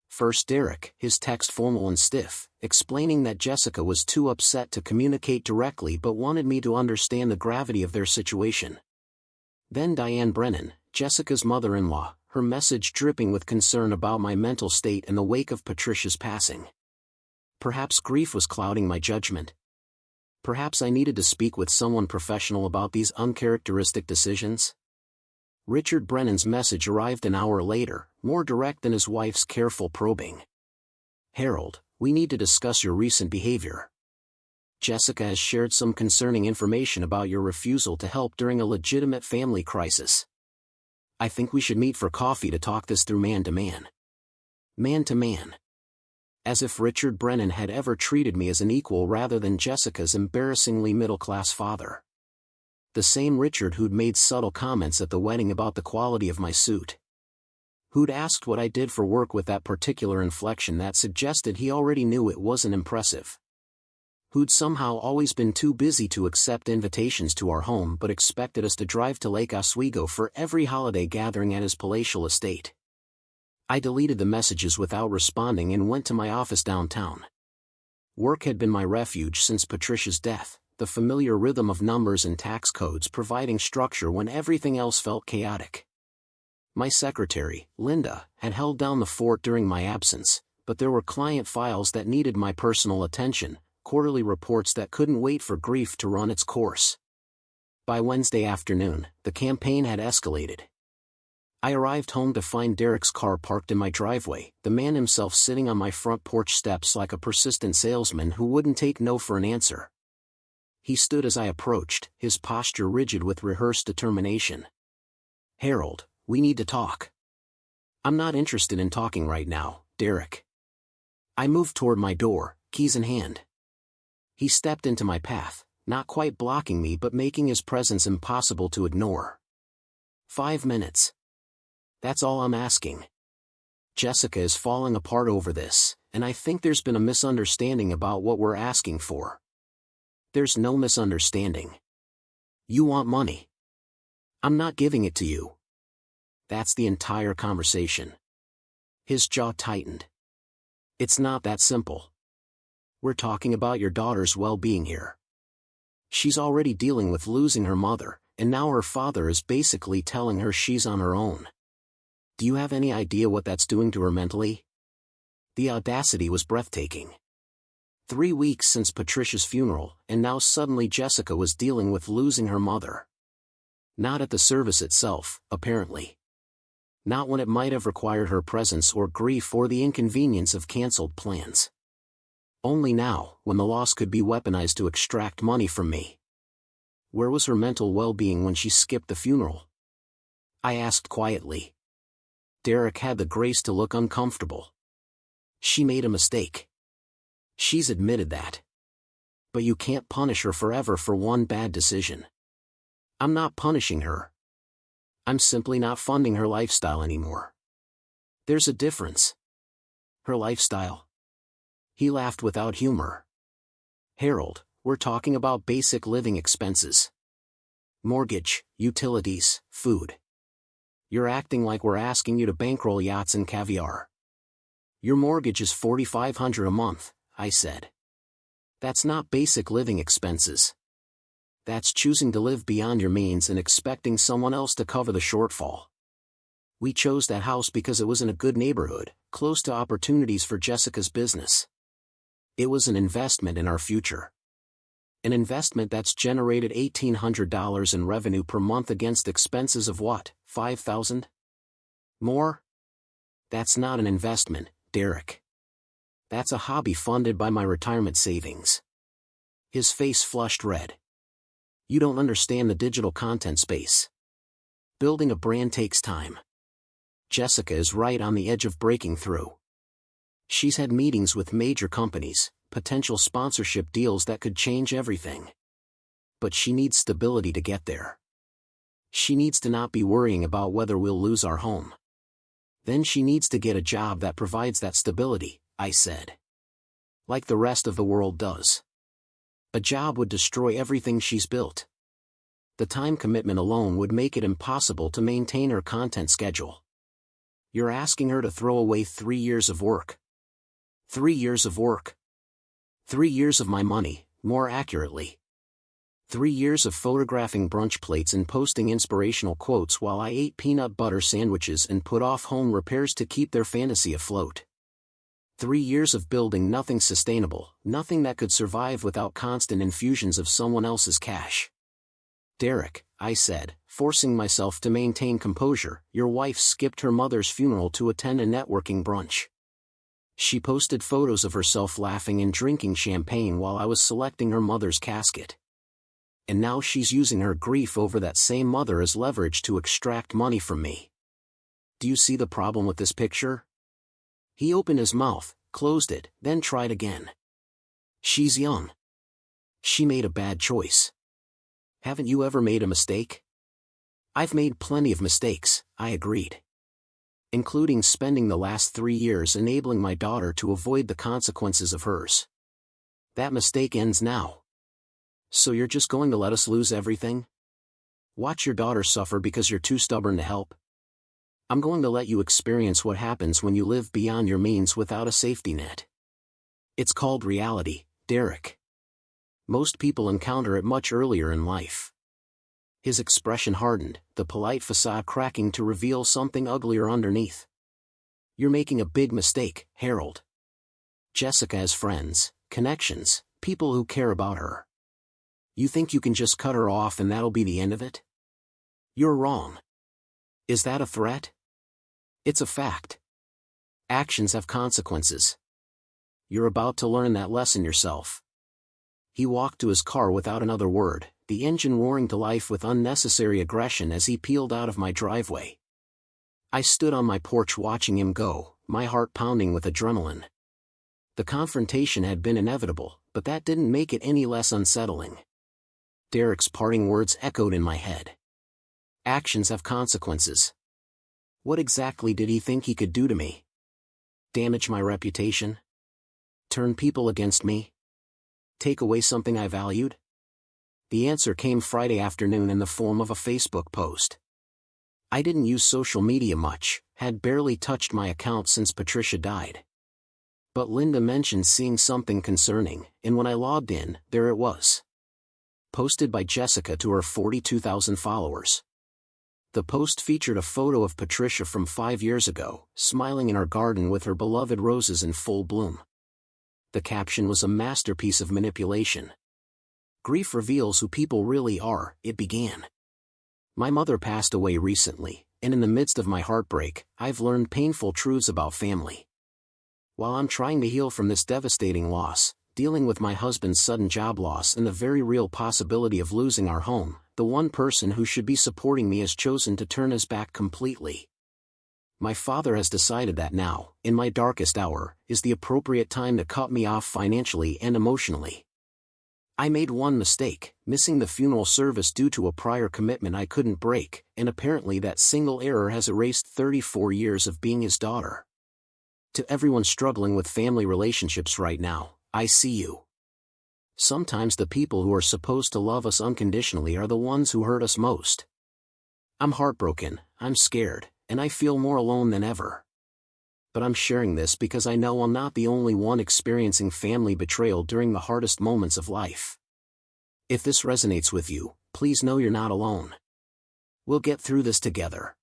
First Derek, his text formal and stiff, explaining that Jessica was too upset to communicate directly but wanted me to understand the gravity of their situation. Then Diane Brennan, Jessica's mother-in-law, her message dripping with concern about my mental state in the wake of Patricia's passing. Perhaps grief was clouding my judgment. Perhaps I needed to speak with someone professional about these uncharacteristic decisions. Richard Brennan's message arrived an hour later, more direct than his wife's careful probing. Harold, we need to discuss your recent behavior. Jessica has shared some concerning information about your refusal to help during a legitimate family crisis. I think we should meet for coffee to talk this through man to man. Man to man. As if Richard Brennan had ever treated me as an equal rather than Jessica's embarrassingly middle-class father. The same Richard who'd made subtle comments at the wedding about the quality of my suit. Who'd asked what I did for work with that particular inflection that suggested he already knew it wasn't impressive. Who'd somehow always been too busy to accept invitations to our home but expected us to drive to Lake Oswego for every holiday gathering at his palatial estate. I deleted the messages without responding and went to my office downtown. Work had been my refuge since Patricia's death, the familiar rhythm of numbers and tax codes providing structure when everything else felt chaotic. My secretary, Linda, had held down the fort during my absence, but there were client files that needed my personal attention, quarterly reports that couldn't wait for grief to run its course. By Wednesday afternoon, the campaign had escalated. I arrived home to find Derek's car parked in my driveway, the man himself sitting on my front porch steps like a persistent salesman who wouldn't take no for an answer. He stood as I approached, his posture rigid with rehearsed determination. Harold, we need to talk. I'm not interested in talking right now, Derek. I moved toward my door, keys in hand. He stepped into my path, not quite blocking me but making his presence impossible to ignore. 5 minutes. That's all I'm asking. Jessica is falling apart over this, and I think there's been a misunderstanding about what we're asking for. There's no misunderstanding. You want money. I'm not giving it to you. That's the entire conversation. His jaw tightened. It's not that simple. We're talking about your daughter's well-being here. She's already dealing with losing her mother, and now her father is basically telling her she's on her own. Do you have any idea what that's doing to her mentally? The audacity was breathtaking. 3 weeks since Patricia's funeral, and now suddenly Jessica was dealing with losing her mother. Not at the service itself, apparently. Not when it might have required her presence or grief or the inconvenience of cancelled plans. Only now, when the loss could be weaponized to extract money from me. Where was her mental well-being when she skipped the funeral? I asked quietly. Derek had the grace to look uncomfortable. She made a mistake. She's admitted that. But you can't punish her forever for one bad decision. I'm not punishing her. I'm simply not funding her lifestyle anymore. There's a difference. Her lifestyle. He laughed without humor. Harold, we're talking about basic living expenses. Mortgage, utilities, food. You're acting like we're asking you to bankroll yachts and caviar. Your mortgage is $4,500 a month, I said. That's not basic living expenses. That's choosing to live beyond your means and expecting someone else to cover the shortfall. We chose that house because it was in a good neighborhood, close to opportunities for Jessica's business. It was an investment in our future. An investment that's generated $1,800 in revenue per month against expenses of what, $5,000? More? That's not an investment, Derek. That's a hobby funded by my retirement savings. His face flushed red. You don't understand the digital content space. Building a brand takes time. Jessica is right on the edge of breaking through. She's had meetings with major companies, potential sponsorship deals that could change everything. But she needs stability to get there. She needs to not be worrying about whether we'll lose our home. Then she needs to get a job that provides that stability, I said. Like the rest of the world does. A job would destroy everything she's built. The time commitment alone would make it impossible to maintain her content schedule. You're asking her to throw away 3 years of work. 3 years of work. 3 years of my money, more accurately. 3 years of photographing brunch plates and posting inspirational quotes while I ate peanut butter sandwiches and put off home repairs to keep their fantasy afloat. 3 years of building nothing sustainable, nothing that could survive without constant infusions of someone else's cash. Derek, I said, forcing myself to maintain composure, your wife skipped her mother's funeral to attend a networking brunch. She posted photos of herself laughing and drinking champagne while I was selecting her mother's casket. And now she's using her grief over that same mother as leverage to extract money from me. Do you see the problem with this picture? He opened his mouth, closed it, then tried again. She's young. She made a bad choice. Haven't you ever made a mistake? I've made plenty of mistakes, I agreed. Including spending the last 3 years enabling my daughter to avoid the consequences of hers. That mistake ends now. So you're just going to let us lose everything? Watch your daughter suffer because you're too stubborn to help? I'm going to let you experience what happens when you live beyond your means without a safety net. It's called reality, Derek. Most people encounter it much earlier in life. His expression hardened, the polite facade cracking to reveal something uglier underneath. You're making a big mistake, Harold. Jessica has friends, connections, people who care about her. You think you can just cut her off and that'll be the end of it? You're wrong. Is that a threat? It's a fact. Actions have consequences. You're about to learn that lesson yourself. He walked to his car without another word, the engine roaring to life with unnecessary aggression as he peeled out of my driveway. I stood on my porch watching him go, my heart pounding with adrenaline. The confrontation had been inevitable, but that didn't make it any less unsettling. Derek's parting words echoed in my head. Actions have consequences. What exactly did he think he could do to me? Damage my reputation? Turn people against me? Take away something I valued? The answer came Friday afternoon in the form of a Facebook post. I didn't use social media much, had barely touched my account since Patricia died. But Linda mentioned seeing something concerning, and when I logged in, there it was. Posted by Jessica to her 42,000 followers. The post featured a photo of Patricia from 5 years ago, smiling in our garden with her beloved roses in full bloom. The caption was a masterpiece of manipulation. Grief reveals who people really are, it began. My mother passed away recently, and in the midst of my heartbreak, I've learned painful truths about family. While I'm trying to heal from this devastating loss, dealing with my husband's sudden job loss and the very real possibility of losing our home, the one person who should be supporting me has chosen to turn his back completely. My father has decided that now, in my darkest hour, is the appropriate time to cut me off financially and emotionally. I made one mistake, missing the funeral service due to a prior commitment I couldn't break, and apparently that single error has erased 34 years of being his daughter. To everyone struggling with family relationships right now, I see you. Sometimes the people who are supposed to love us unconditionally are the ones who hurt us most. I'm heartbroken, I'm scared, and I feel more alone than ever. But I'm sharing this because I know I'm not the only one experiencing family betrayal during the hardest moments of life. If this resonates with you, please know you're not alone. We'll get through this together.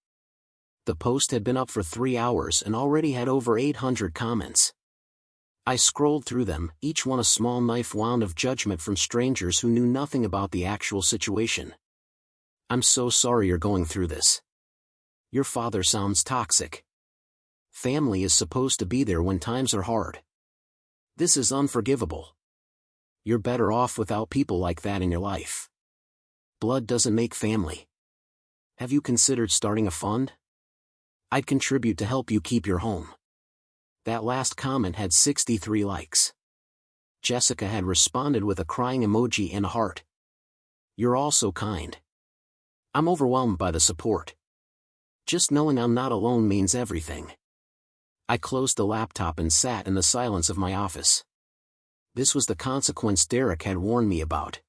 The post had been up for 3 hours and already had over 800 comments. I scrolled through them, each one a small knife wound of judgment from strangers who knew nothing about the actual situation. I'm so sorry you're going through this. Your father sounds toxic. Family is supposed to be there when times are hard. This is unforgivable. You're better off without people like that in your life. Blood doesn't make family. Have you considered starting a fund? I'd contribute to help you keep your home. That last comment had 63 likes. Jessica had responded with a crying emoji and a heart. You're all so kind. I'm overwhelmed by the support. Just knowing I'm not alone means everything. I closed the laptop and sat in the silence of my office. This was the consequence Derek had warned me about.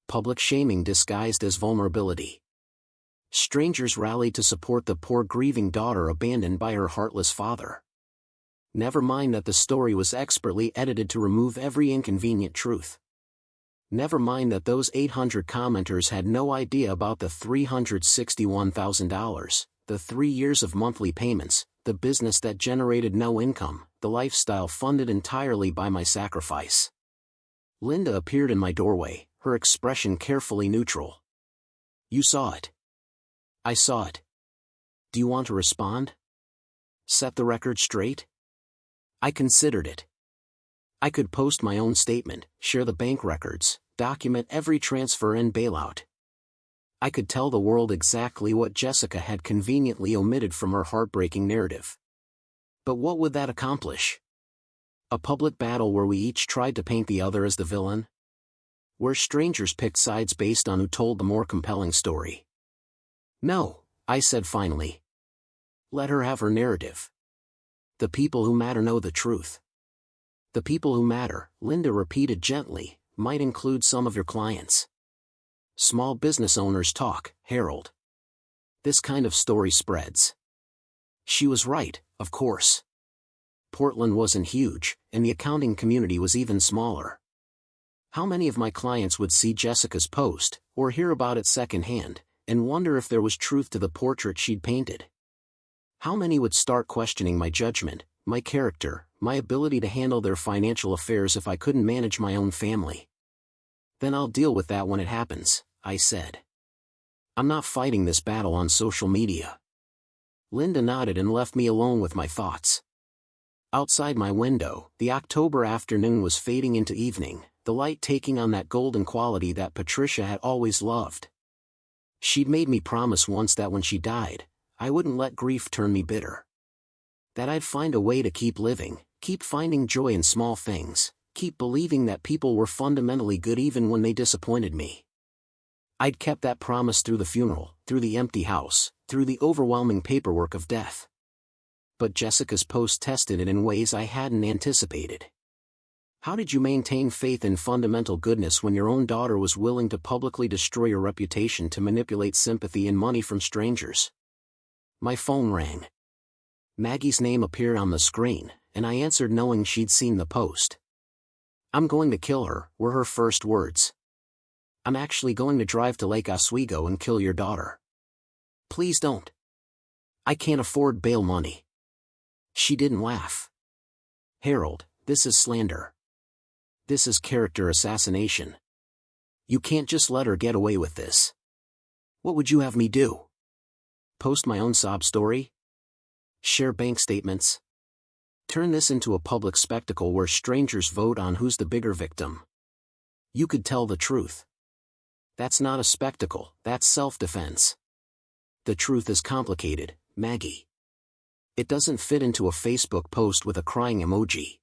Public shaming disguised as vulnerability. Strangers rallied to support the poor grieving daughter abandoned by her heartless father. Never mind that the story was expertly edited to remove every inconvenient truth. Never mind that those 800 commenters had no idea about the $361,000, the 3 years of monthly payments, the business that generated no income, the lifestyle funded entirely by my sacrifice. Linda appeared in my doorway, her expression carefully neutral. You saw it. I saw it. Do you want to respond? Set the record straight? I considered it. I could post my own statement, share the bank records, document every transfer and bailout. I could tell the world exactly what Jessica had conveniently omitted from her heartbreaking narrative. But what would that accomplish? A public battle where we each tried to paint the other as the villain? Where strangers picked sides based on who told the more compelling story? No, I said finally. Let her have her narrative. The people who matter know the truth. The people who matter, Linda repeated gently, might include some of your clients. Small business owners talk, Harold. This kind of story spreads. She was right, of course. Portland wasn't huge, and the accounting community was even smaller. How many of my clients would see Jessica's post, or hear about it secondhand, and wonder if there was truth to the portrait she'd painted? How many would start questioning my judgment, my character, my ability to handle their financial affairs if I couldn't manage my own family? Then I'll deal with that when it happens, I said. I'm not fighting this battle on social media. Linda nodded and left me alone with my thoughts. Outside my window, the October afternoon was fading into evening, the light taking on that golden quality that Patricia had always loved. She'd made me promise once that when she died, I wouldn't let grief turn me bitter. That I'd find a way to keep living, keep finding joy in small things, keep believing that people were fundamentally good even when they disappointed me. I'd kept that promise through the funeral, through the empty house, through the overwhelming paperwork of death. But Jessica's post tested it in ways I hadn't anticipated. How did you maintain faith in fundamental goodness when your own daughter was willing to publicly destroy your reputation to manipulate sympathy and money from strangers? My phone rang. Maggie's name appeared on the screen, and I answered knowing she'd seen the post. I'm going to kill her, were her first words. I'm actually going to drive to Lake Oswego and kill your daughter. Please don't. I can't afford bail money. She didn't laugh. Harold, this is slander. This is character assassination. You can't just let her get away with this. What would you have me do? Post my own sob story? Share bank statements? Turn this into a public spectacle where strangers vote on who's the bigger victim? You could tell the truth. That's not a spectacle, that's self-defense. The truth is complicated, Maggie. It doesn't fit into a Facebook post with a crying emoji.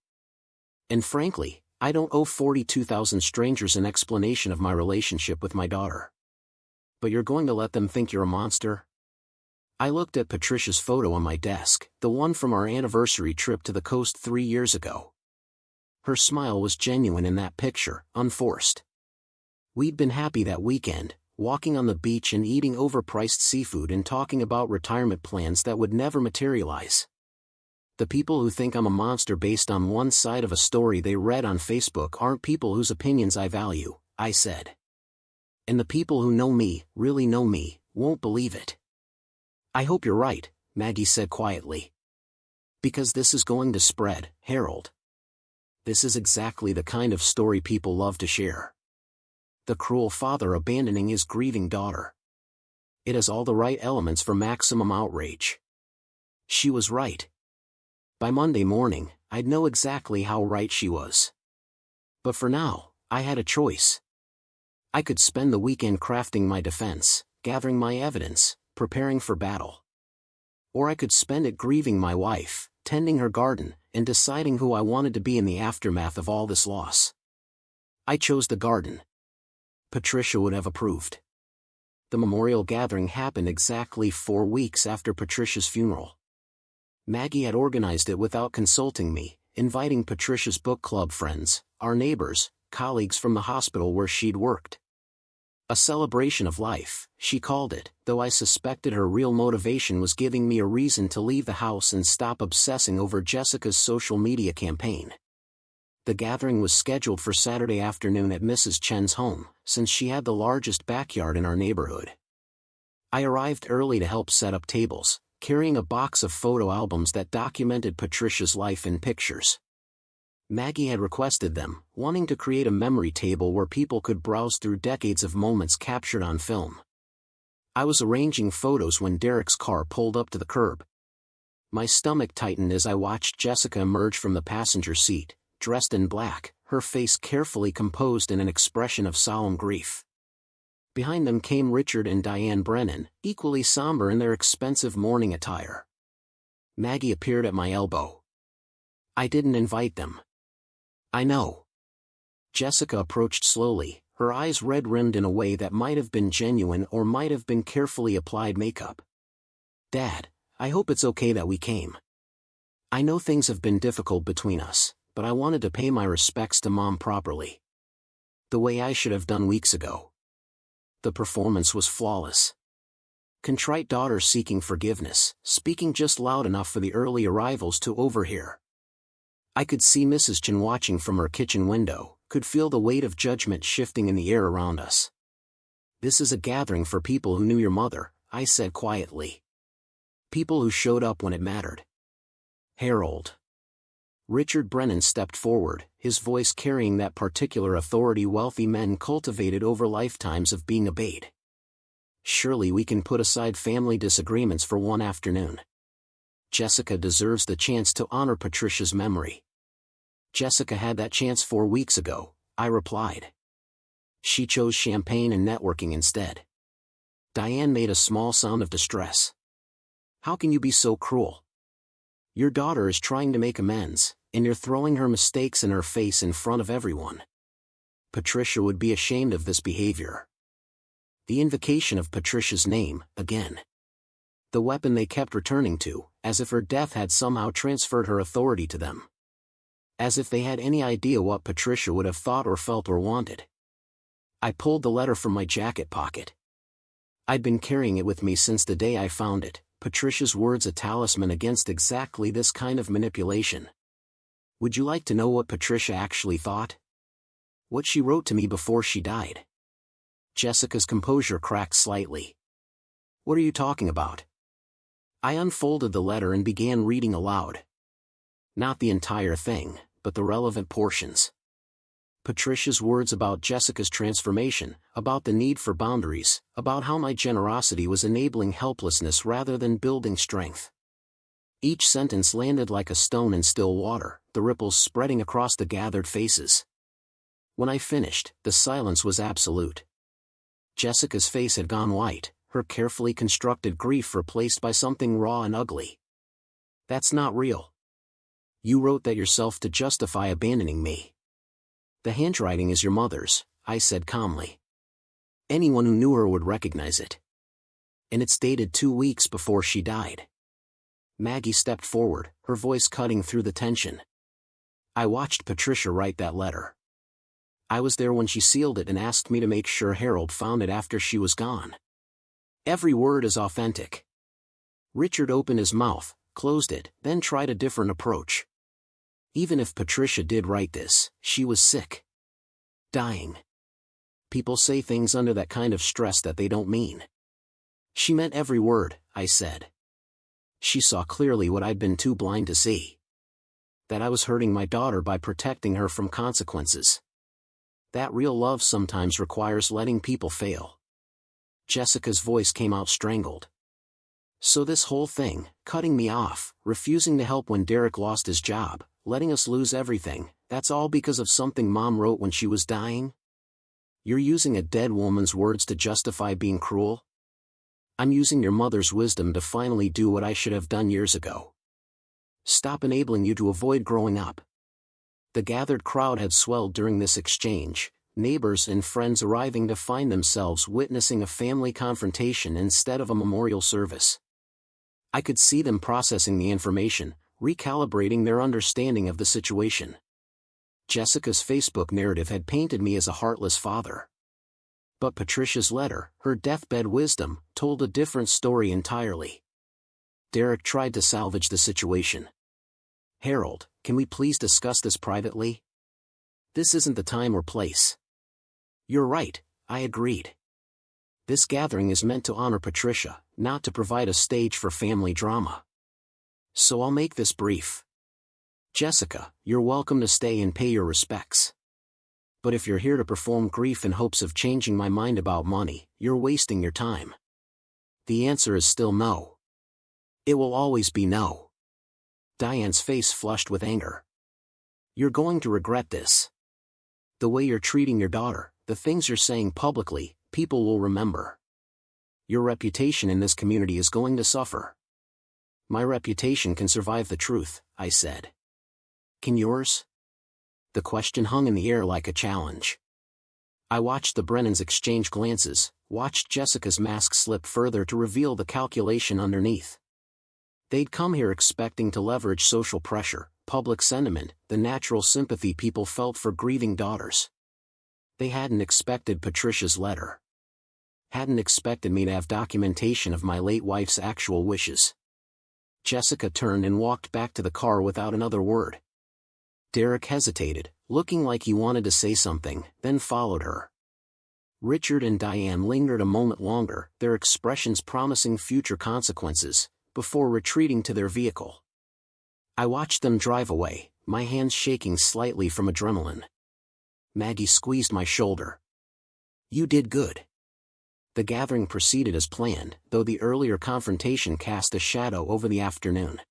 And frankly, I don't owe 42,000 strangers an explanation of my relationship with my daughter. But you're going to let them think you're a monster? I looked at Patricia's photo on my desk, the one from our anniversary trip to the coast 3 years ago. Her smile was genuine in that picture, unforced. We'd been happy that weekend, walking on the beach and eating overpriced seafood and talking about retirement plans that would never materialize. The people who think I'm a monster based on one side of a story they read on Facebook aren't people whose opinions I value, I said. And the people who know me, really know me, won't believe it. I hope you're right, Maggie said quietly. Because this is going to spread, Harold. This is exactly the kind of story people love to share. The cruel father abandoning his grieving daughter. It has all the right elements for maximum outrage. She was right. By Monday morning, I'd know exactly how right she was. But for now, I had a choice. I could spend the weekend crafting my defense, gathering my evidence, preparing for battle. Or I could spend it grieving my wife, tending her garden, and deciding who I wanted to be in the aftermath of all this loss. I chose the garden. Patricia would have approved. The memorial gathering happened exactly 4 weeks after Patricia's funeral. Maggie had organized it without consulting me, inviting Patricia's book club friends, our neighbors, colleagues from the hospital where she'd worked. A celebration of life, she called it, though I suspected her real motivation was giving me a reason to leave the house and stop obsessing over Jessica's social media campaign. The gathering was scheduled for Saturday afternoon at Mrs. Chen's home, since she had the largest backyard in our neighborhood. I arrived early to help set up tables, carrying a box of photo albums that documented Patricia's life in pictures. Maggie had requested them, wanting to create a memory table where people could browse through decades of moments captured on film. I was arranging photos when Derek's car pulled up to the curb. My stomach tightened as I watched Jessica emerge from the passenger seat, dressed in black, her face carefully composed in an expression of solemn grief. Behind them came Richard and Diane Brennan, equally somber in their expensive mourning attire. Maggie appeared at my elbow. I didn't invite them. I know. Jessica approached slowly, her eyes red-rimmed in a way that might have been genuine or might have been carefully applied makeup. Dad, I hope it's okay that we came. I know things have been difficult between us, but I wanted to pay my respects to Mom properly. The way I should have done weeks ago. The performance was flawless. Contrite daughter seeking forgiveness, speaking just loud enough for the early arrivals to overhear. I could see Mrs. Chen watching from her kitchen window, could feel the weight of judgment shifting in the air around us. This is a gathering for people who knew your mother, I said quietly. People who showed up when it mattered. Harold. Richard Brennan stepped forward, his voice carrying that particular authority wealthy men cultivated over lifetimes of being obeyed. Surely we can put aside family disagreements for one afternoon. Jessica deserves the chance to honor Patricia's memory. Jessica had that chance 4 weeks ago, I replied. She chose champagne and networking instead. Diane made a small sound of distress. How can you be so cruel? Your daughter is trying to make amends, and you're throwing her mistakes in her face in front of everyone. Patricia would be ashamed of this behavior. The invocation of Patricia's name, again. The weapon they kept returning to, as if her death had somehow transferred her authority to them. As if they had any idea what Patricia would have thought or felt or wanted. I pulled the letter from my jacket pocket. I'd been carrying it with me since the day I found it, Patricia's words a talisman against exactly this kind of manipulation. Would you like to know what Patricia actually thought? What she wrote to me before she died? Jessica's composure cracked slightly. What are you talking about? I unfolded the letter and began reading aloud. Not the entire thing, but the relevant portions. Patricia's words about Jessica's transformation, about the need for boundaries, about how my generosity was enabling helplessness rather than building strength. Each sentence landed like a stone in still water, the ripples spreading across the gathered faces. When I finished, the silence was absolute. Jessica's face had gone white, her carefully constructed grief replaced by something raw and ugly. That's not real. You wrote that yourself to justify abandoning me. The handwriting is your mother's, I said calmly. Anyone who knew her would recognize it. And it's dated 2 weeks before she died. Maggie stepped forward, her voice cutting through the tension. I watched Patricia write that letter. I was there when she sealed it and asked me to make sure Harold found it after she was gone. Every word is authentic. Richard opened his mouth, closed it, then tried a different approach. Even if Patricia did write this, she was sick. Dying. People say things under that kind of stress that they don't mean. She meant every word, I said. She saw clearly what I'd been too blind to see. that I was hurting my daughter by protecting her from consequences. That real love sometimes requires letting people fail. Jessica's voice came out strangled. So this whole thing, cutting me off, refusing to help when Derek lost his job, letting us lose everything, that's all because of something Mom wrote when she was dying? You're using a dead woman's words to justify being cruel? I'm using your mother's wisdom to finally do what I should have done years ago. Stop enabling you to avoid growing up. The gathered crowd had swelled during this exchange, neighbors and friends arriving to find themselves witnessing a family confrontation instead of a memorial service. I could see them processing the information, recalibrating their understanding of the situation. Jessica's Facebook narrative had painted me as a heartless father. But Patricia's letter, her deathbed wisdom, told a different story entirely. Derek tried to salvage the situation. Harold, can we please discuss this privately? This isn't the time or place. You're right, I agreed. This gathering is meant to honor Patricia, not to provide a stage for family drama. So I'll make this brief. Jessica, you're welcome to stay and pay your respects. But if you're here to perform grief in hopes of changing my mind about money, you're wasting your time. The answer is still no. It will always be no. Diane's face flushed with anger. You're going to regret this. The way you're treating your daughter, the things you're saying publicly, people will remember. Your reputation in this community is going to suffer. My reputation can survive the truth, I said. Can yours? The question hung in the air like a challenge. I watched the Brennans exchange glances, watched Jessica's mask slip further to reveal the calculation underneath. They'd come here expecting to leverage social pressure, public sentiment, the natural sympathy people felt for grieving daughters. They hadn't expected Patricia's letter. Hadn't expected me to have documentation of my late wife's actual wishes. Jessica turned and walked back to the car without another word. Derek hesitated, looking like he wanted to say something, then followed her. Richard and Diane lingered a moment longer, their expressions promising future consequences, before retreating to their vehicle. I watched them drive away, my hands shaking slightly from adrenaline. Maggie squeezed my shoulder. You did good. The gathering proceeded as planned, though the earlier confrontation cast a shadow over the afternoon.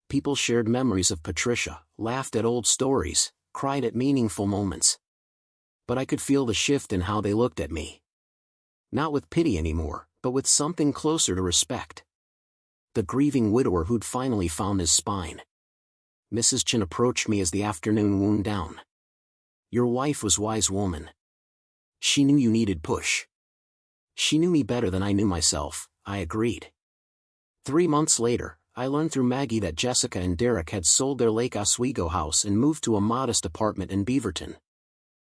People shared memories of Patricia, laughed at old stories, cried at meaningful moments. But I could feel the shift in how they looked at me. Not with pity anymore, but with something closer to respect. The grieving widower who'd finally found his spine. Mrs. Chin approached me as the afternoon wound down. Your wife was wise woman. She knew you needed push. She knew me better than I knew myself, I agreed. 3 months later, I learned through Maggie that Jessica and Derek had sold their Lake Oswego house and moved to a modest apartment in Beaverton.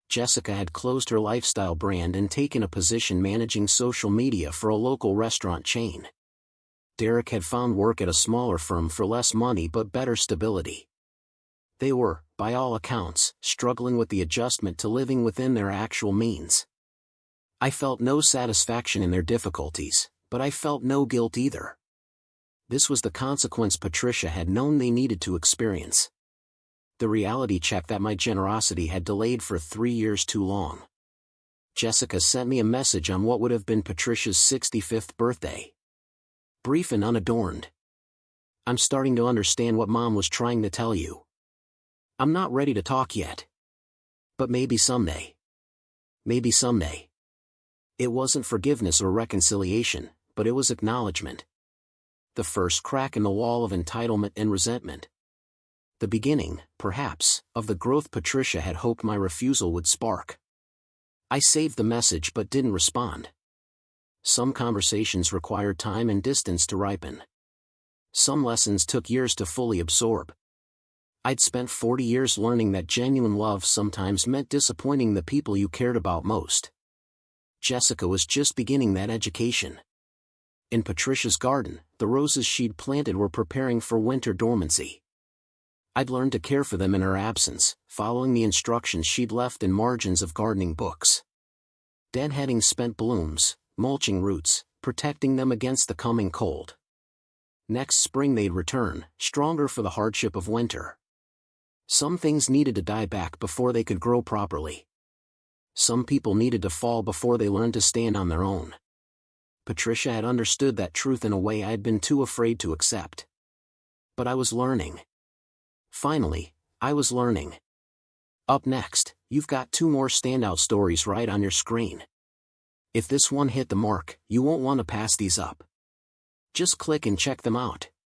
Jessica had closed her lifestyle brand and taken a position managing social media for a local restaurant chain. Derek had found work at a smaller firm for less money but better stability. They were, by all accounts, struggling with the adjustment to living within their actual means. I felt no satisfaction in their difficulties, but I felt no guilt either. This was the consequence Patricia had known they needed to experience. The reality check that my generosity had delayed for 3 years too long. Jessica sent me a message on what would have been Patricia's 65th birthday. Brief and unadorned. I'm starting to understand what Mom was trying to tell you. I'm not ready to talk yet. But maybe someday. Maybe someday. It wasn't forgiveness or reconciliation, but it was acknowledgement. The first crack in the wall of entitlement and resentment. The beginning, perhaps, of the growth Patricia had hoped my refusal would spark. I saved the message but didn't respond. Some conversations required time and distance to ripen. Some lessons took years to fully absorb. I'd spent 40 years learning that genuine love sometimes meant disappointing the people you cared about most. Jessica was just beginning that education. In Patricia's garden, the roses she'd planted were preparing for winter dormancy. I'd learned to care for them in her absence, following the instructions she'd left in margins of gardening books. Deadheading spent blooms, mulching roots, protecting them against the coming cold. Next spring they'd return, stronger for the hardship of winter. Some things needed to die back before they could grow properly. Some people needed to fall before they learned to stand on their own. Patricia had understood that truth in a way I had been too afraid to accept. But I was learning. Finally, I was learning. Up next, you've got 2 more standout stories right on your screen. If this one hit the mark, you won't want to pass these up. Just click and check them out.